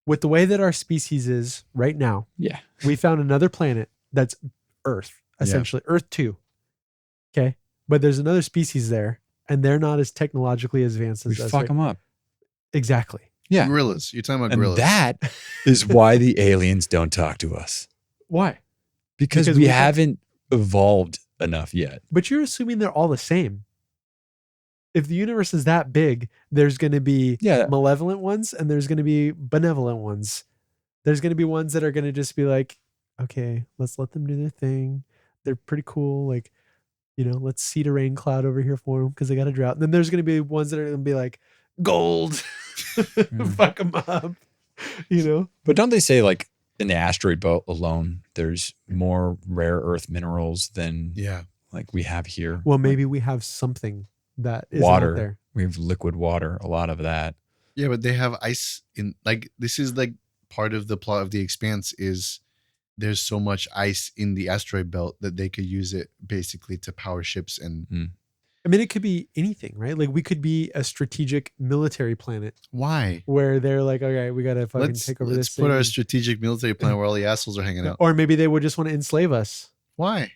With the way that our species is right now. Yeah. We found another planet that's Earth, essentially. Earth 2. Okay. But there's another species there, and they're not as technologically advanced as us. Fuck them up. Exactly. Yeah. Gorillas. You're talking about gorillas. And that is why the aliens don't talk to us. Why? Because we haven't evolved enough yet. But you're assuming they're all the same. If the universe is that big, there's going to be malevolent ones and there's going to be benevolent ones. There's going to be ones that are going to just be like, okay, let's let them do their thing. They're pretty cool. Like, you know, let's seed a rain cloud over here for them because they got a drought. And then there's going to be ones that are going to be like, gold. Fuck them up. You know? But don't they say like in the asteroid belt alone, there's more rare earth minerals than like we have here? Well, maybe we have something that is water. Out there. We have liquid water, a lot of that. Yeah, but they have ice in, like, this is like part of the plot of The Expanse is there's so much ice in the asteroid belt that they could use it basically to power ships. And I mean, it could be anything, right? Like we could be a strategic military planet. Why? Where they're like, okay, we got to fucking take over this thing. Let's put our strategic military planet where all the assholes are hanging out. Or maybe they would just want to enslave us. Why?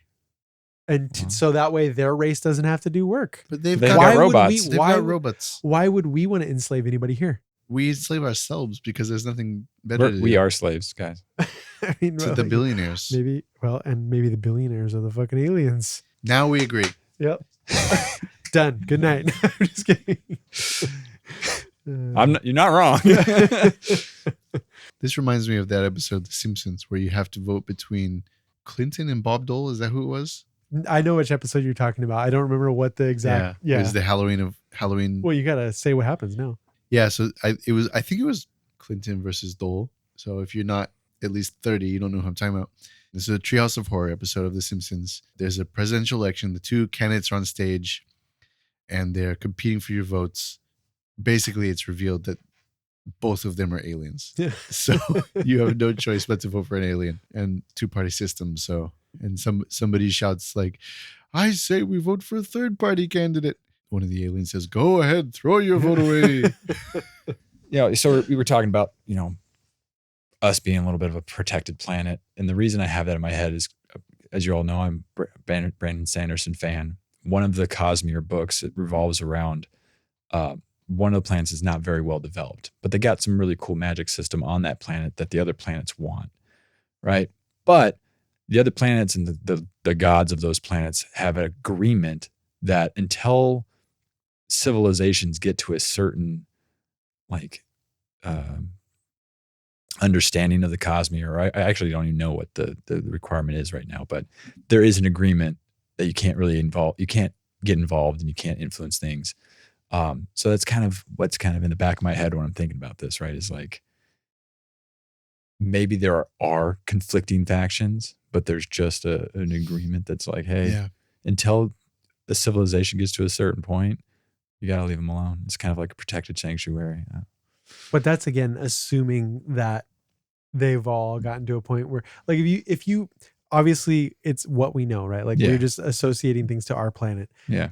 And so that way their race doesn't have to do work. But they've got robots. They've got robots. Why would we want to enslave anybody here? we enslave ourselves because there's nothing better to do. We are slaves, guys. I mean, To the billionaires. Maybe the billionaires are the fucking aliens. Now we agree. Yep. Done. Good night. I'm just kidding. You're not wrong. This reminds me of that episode of The Simpsons where you have to vote between Clinton and Bob Dole. Is that who it was? I know which episode you're talking about. I don't remember what the exact. Yeah. It was the Halloween. Well, you gotta say what happens now. Yeah. So I think it was Clinton versus Dole. So if you're not at least 30, you don't know who I'm talking about. This is a Treehouse of Horror episode of The Simpsons. There's a presidential election. The two candidates are on stage and they're competing for your votes. Basically, it's revealed that both of them are aliens. Yeah. So you have no choice but to vote for an alien and two-party system. So, and somebody shouts like, I say we vote for a third-party candidate. One of the aliens says, go ahead, throw your vote away. Yeah. So we were talking about, us being a little bit of a protected planet. And the reason I have that in my head is, as you all know, I'm Brandon Sanderson fan. One of the Cosmere books, it revolves around one of the planets is not very well developed, but they got some really cool magic system on that planet that the other planets want, right? But the other planets and the gods of those planets have an agreement that until civilizations get to a certain understanding of the Cosmere, I actually don't even know what the requirement is right now, but there is an agreement that you can't really get involved and you can't influence things. So that's kind of what's kind of in the back of my head when I'm thinking about this, right? Is like, maybe there are conflicting factions, but there's just an agreement that's like, hey, until the civilization gets to a certain point, you got to leave them alone. It's kind of like a protected sanctuary. But that's, again, assuming that they've all gotten to a point where, like, if you obviously it's what we know, right? Like, we're just associating things to our planet. Yeah.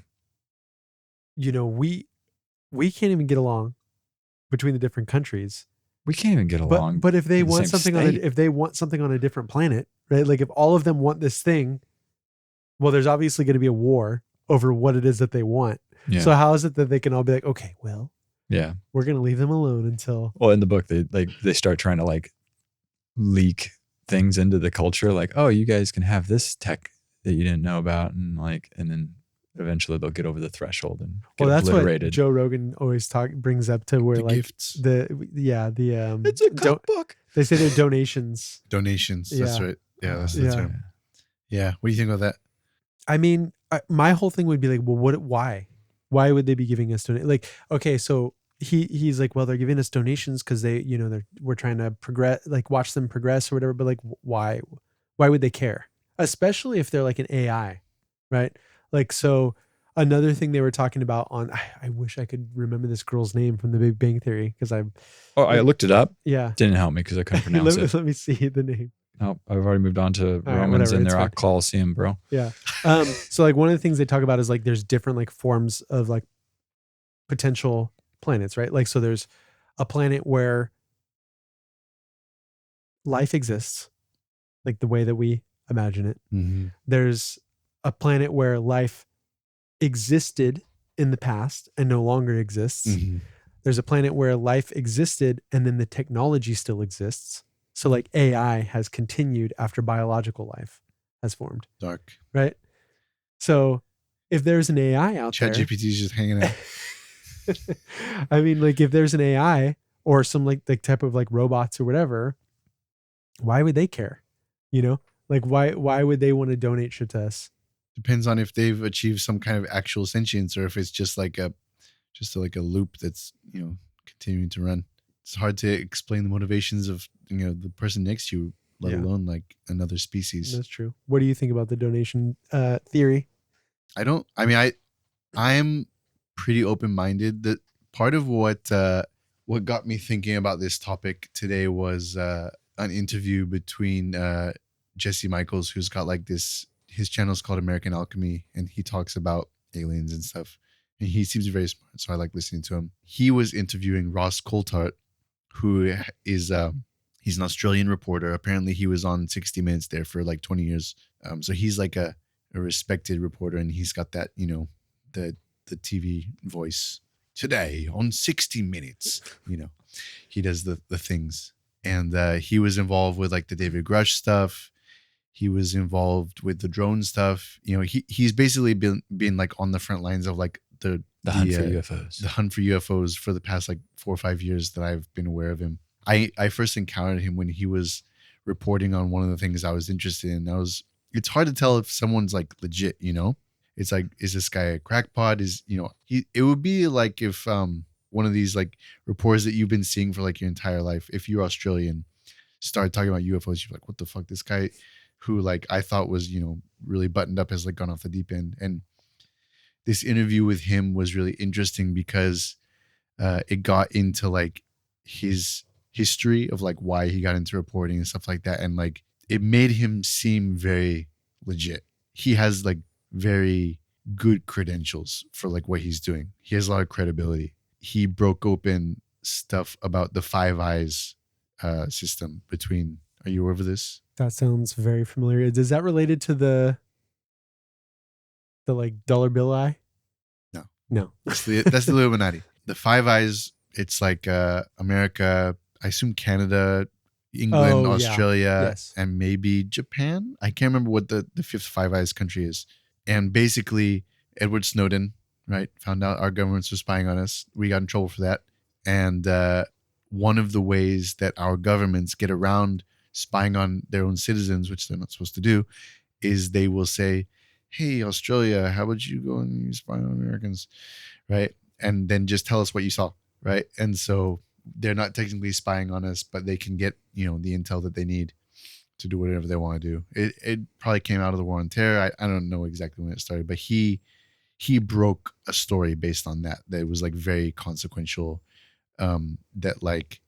We can't even get along between the different countries. We can't even get along. But if they want something on a different planet, right? Like, if all of them want this thing, well, there's obviously going to be a war over what it is that they want. Yeah. So how is it that they can all be like, okay, well, we're going to leave them alone until. Well, in the book, they start trying to leak things into the culture, like, oh, you guys can have this tech that you didn't know about, and then eventually they'll get over the threshold and get obliterated. What Joe Rogan always brings up to where gifts. It's a cookbook. They say they're donations. Donations. That's right. Yeah, that's the term. Yeah. What do you think about that? I mean, my whole thing would be like, well, why would they be giving us donations? Like, okay, so he's like, well, they're giving us donations because we're trying to progress, like watch them progress or whatever. But like, why would they care? Especially if they're like an AI, right? Like, so another thing they were talking about I wish I could remember this girl's name from The Big Bang Theory because I looked it up. Yeah. Didn't help me because I couldn't pronounce it. Let me see the name. Oh, I've already moved on to Romans and their Colosseum, bro. Yeah. So like one of the things they talk about is like there's different like forms of like potential planets, right? Like, so there's a planet where life exists, like the way that we imagine it. Mm-hmm. There's a planet where life existed in the past and no longer exists. Mm-hmm. There's a planet where life existed and then the technology still exists. So like AI has continued after biological life has formed. Dark. Right? So if there's an AI out there. ChatGPT is just hanging out. I mean, like if there's an AI or some like type of like robots or whatever, why would they care? Like why would they want to donate shit to us? Depends on if they've achieved some kind of actual sentience or if it's just like a loop that's, continuing to run. It's hard to explain the motivations of, the person next to you, let alone like another species. That's true. What do you think about the donation theory? I am pretty open-minded. That part of what got me thinking about this topic today was an interview between Jesse Michaels, who's got like this, his channel's called American Alchemy, and he talks about aliens and stuff. And he seems very smart, so I like listening to him. He was interviewing Ross Coulthart, who is he's an Australian reporter. Apparently he was on 60 Minutes there for like 20 years. So he's like a respected reporter, and he's got that, the TV voice. Today on 60 Minutes, he does the things. And he was involved with like the David Grush stuff. He was involved with the drone stuff. You know, he's basically been like on the front lines of like the hunt for UFOs. The hunt for UFOs for the past like 4 or 5 years that I've been aware of him. I first encountered him when he was reporting on one of the things I was interested in. It's hard to tell if someone's like legit, you know? It's like, is this guy a crackpot? It would be like if one of these like reports that you've been seeing for like your entire life, if you're Australian, started talking about UFOs, you're like, what the fuck? This guy who like I thought was, you know, really buttoned up has like gone off the deep end. And this interview with him was really interesting because it got into like his history of like why he got into reporting and stuff like that. And like, it made him seem very legit. He has like very good credentials for like what he's doing. He has a lot of credibility. He broke open stuff about the Five Eyes system between, are you aware of this? That sounds very familiar. Is that related to the like dollar bill eye? No. That's the Illuminati. The Five Eyes, it's like America, I assume Canada, England, Australia, yes, and maybe Japan. I can't remember what the fifth Five Eyes country is. And basically, Edward Snowden, right, found out our governments were spying on us. We got in trouble for that. And one of the ways that our governments get around spying on their own citizens, which they're not supposed to do, is they will say, hey, Australia, how about you go and spy on Americans, right? And then just tell us what you saw, right? And so they're not technically spying on us, but they can get, you know, the intel that they need to do whatever they want to do. It probably came out of the War on Terror. I don't know exactly when it started, but he broke a story based on that it was like very consequential, that like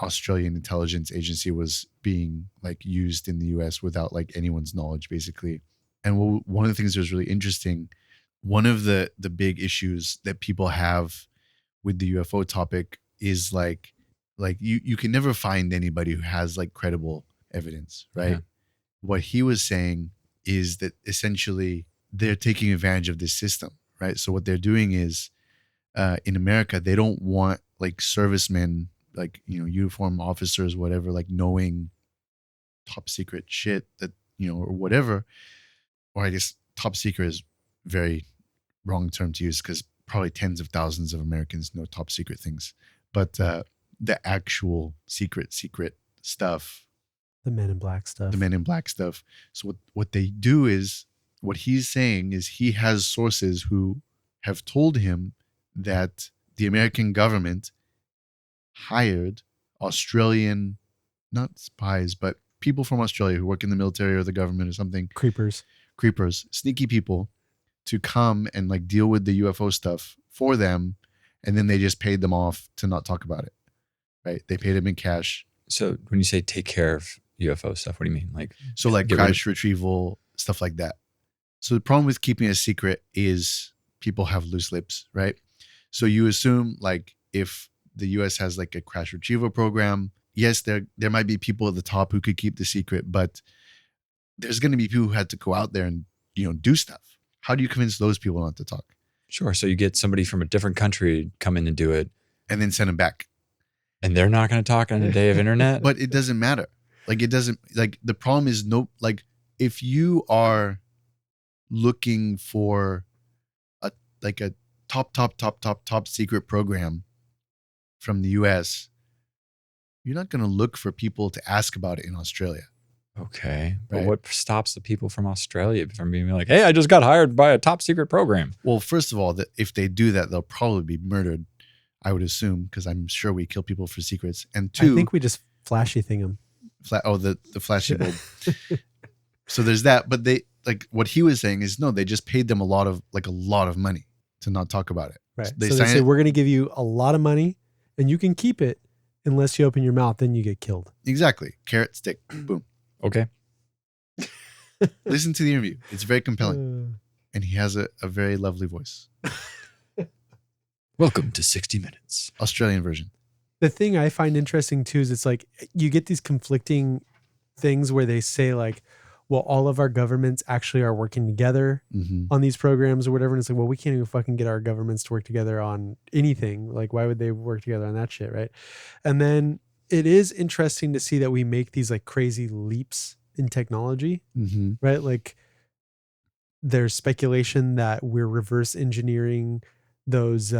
Australian intelligence agency was being like used in the US without like anyone's knowledge, basically. And one of the things that was really interesting, one of the big issues that people have with the UFO topic is like you can never find anybody who has like credible evidence, right? Yeah. What he was saying is that essentially they're taking advantage of this system, right? So what they're doing is in America, they don't want like servicemen, like, you know, uniform officers, whatever, like knowing top secret shit that, you know, or whatever. Or I guess top secret is very wrong term to use because probably tens of thousands of Americans know top secret things. But the actual secret stuff. The Men in Black stuff. So what they do is, what he's saying is he has sources who have told him that the American government hired Australian, not spies, but people from Australia who work in the military or the government or something. Creepers, sneaky people, to come and like deal with the UFO stuff for them. And then they just paid them off to not talk about it. Right. They paid them in cash. So when you say take care of UFO stuff, what do you mean? Like, so like crash retrieval, stuff like that. So the problem with keeping a secret is people have loose lips, right? So you assume like if the US has like a crash retrieval program, yes, there might be people at the top who could keep the secret, but there's going to be people who had to go out there and, you know, do stuff. How do you convince those people not to talk? Sure. So you get somebody from a different country come in and do it. And then send them back. And they're not going to talk on a day of internet? But it doesn't matter. Like, it doesn't, like, the problem is like, if you are looking for a top secret program from the US, you're not going to look for people to ask about it in Australia. Okay. But right? What stops the people from Australia from being like, hey, I just got hired by a top secret program? Well, first of all, if they do that, they'll probably be murdered, I would assume, because I'm sure we kill people for secrets. And two, I think we just flashy thing them. The flashy bulb. So there's that. But they, like, what he was saying is, no, they just paid them a lot of money to not talk about it. Right. So they say, we're going to give you a lot of money and you can keep it unless you open your mouth, then you get killed. Exactly. Carrot, stick, boom. Okay. Listen to the interview. It's very compelling. And he has a very lovely voice. Welcome to 60 Minutes. Australian version. The thing I find interesting too is it's like you get these conflicting things where they say like, well, all of our governments actually are working together on these programs or whatever. And it's like, well, we can't even fucking get our governments to work together on anything. Like, why would they work together on that shit? Right. And then it is interesting to see that we make these like crazy leaps in technology, right? Like there's speculation that we're reverse engineering those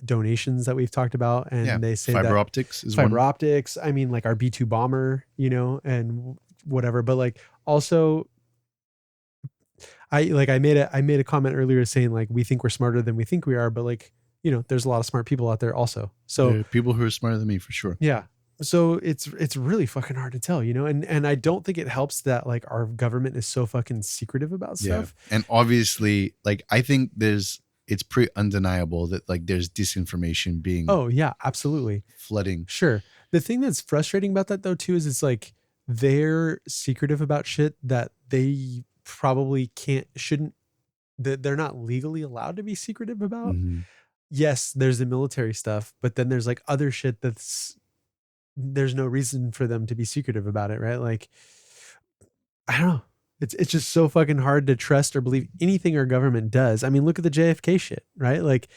donations that we've talked about. And they say fiber that optics is fiber one. optics. I mean, like our B-2 bomber, you know, and whatever. But like also I made a comment earlier saying like, we think we're smarter than we think we are, but like, you know, there's a lot of smart people out there also. So there are people who are smarter than me for sure. Yeah. So it's really fucking hard to tell, you know, and I don't think it helps that like our government is so fucking secretive about stuff. And obviously, like, I think it's pretty undeniable that like there's disinformation being Oh yeah, absolutely flooding. Sure. The thing that's frustrating about that though too is it's like they're secretive about shit that they probably shouldn't, that they're not legally allowed to be secretive about. Yes, there's the military stuff, but then there's like other shit there's no reason for them to be secretive about it, right? Like, I don't know. It's just so fucking hard to trust or believe anything our government does. I mean, look at the JFK shit, right? Like,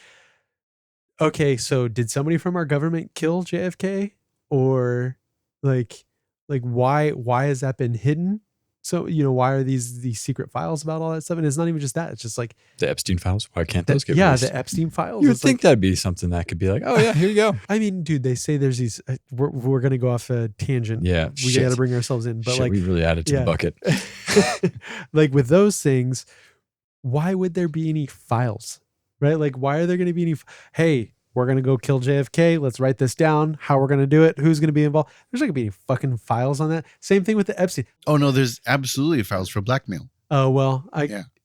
okay, so did somebody from our government kill JFK? Or like why has that been hidden? So, you know, why are these secret files about all that stuff? And it's not even just that. It's just like the Epstein files. Why can't those get released? The Epstein files. You would think that'd be something that could be like, oh yeah, here you go. I mean, dude, they say there's these, we're going to go off a tangent. Yeah. We got to bring ourselves in, but like we really added to the bucket. Like with those things, why would there be any files, right? Like, why are there going to be any, hey, we're going to go kill JFK. Let's write this down. How we're going to do it. Who's going to be involved? There's not going to be any fucking files on that. Same thing with the Epstein. Oh no, there's absolutely files for blackmail. Oh, well,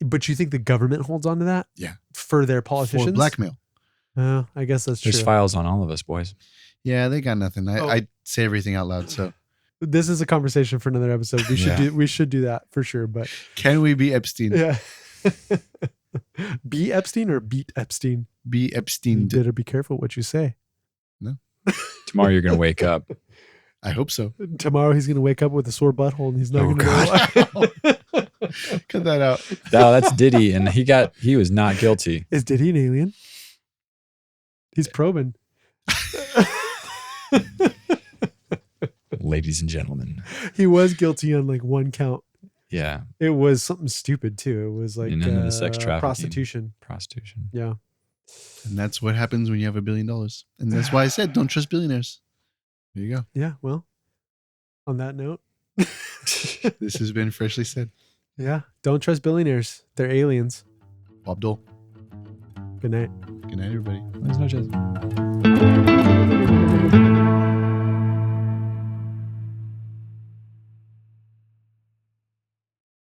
but you think the government holds on to that? Yeah. For their politicians? For blackmail. I guess that's true. There's files on all of us, boys. Yeah, they got nothing. I say everything out loud. So this is a conversation for another episode. We should do that for sure. But can we be Epstein? Yeah. Be Epstein or beat Epstein? Be Epstein. You better be careful what you say. No. Tomorrow you're gonna wake up. I hope so. Tomorrow he's gonna wake up with a sore butthole and he's not gonna know. Cut that out. No, that's Diddy, and he was not guilty. Is Diddy an alien? He's probing. Ladies and gentlemen. He was guilty on like one count. Yeah. It was something stupid too. It was like the sex trafficking. Prostitution. Yeah. And that's what happens when you have $1 billion. And that's why I said, don't trust billionaires. There you go. Yeah. Well, on that note, this has been Freshly Said. Yeah. Don't trust billionaires. They're aliens. Bob Dole. Good night. Good night, everybody. Buenas noches.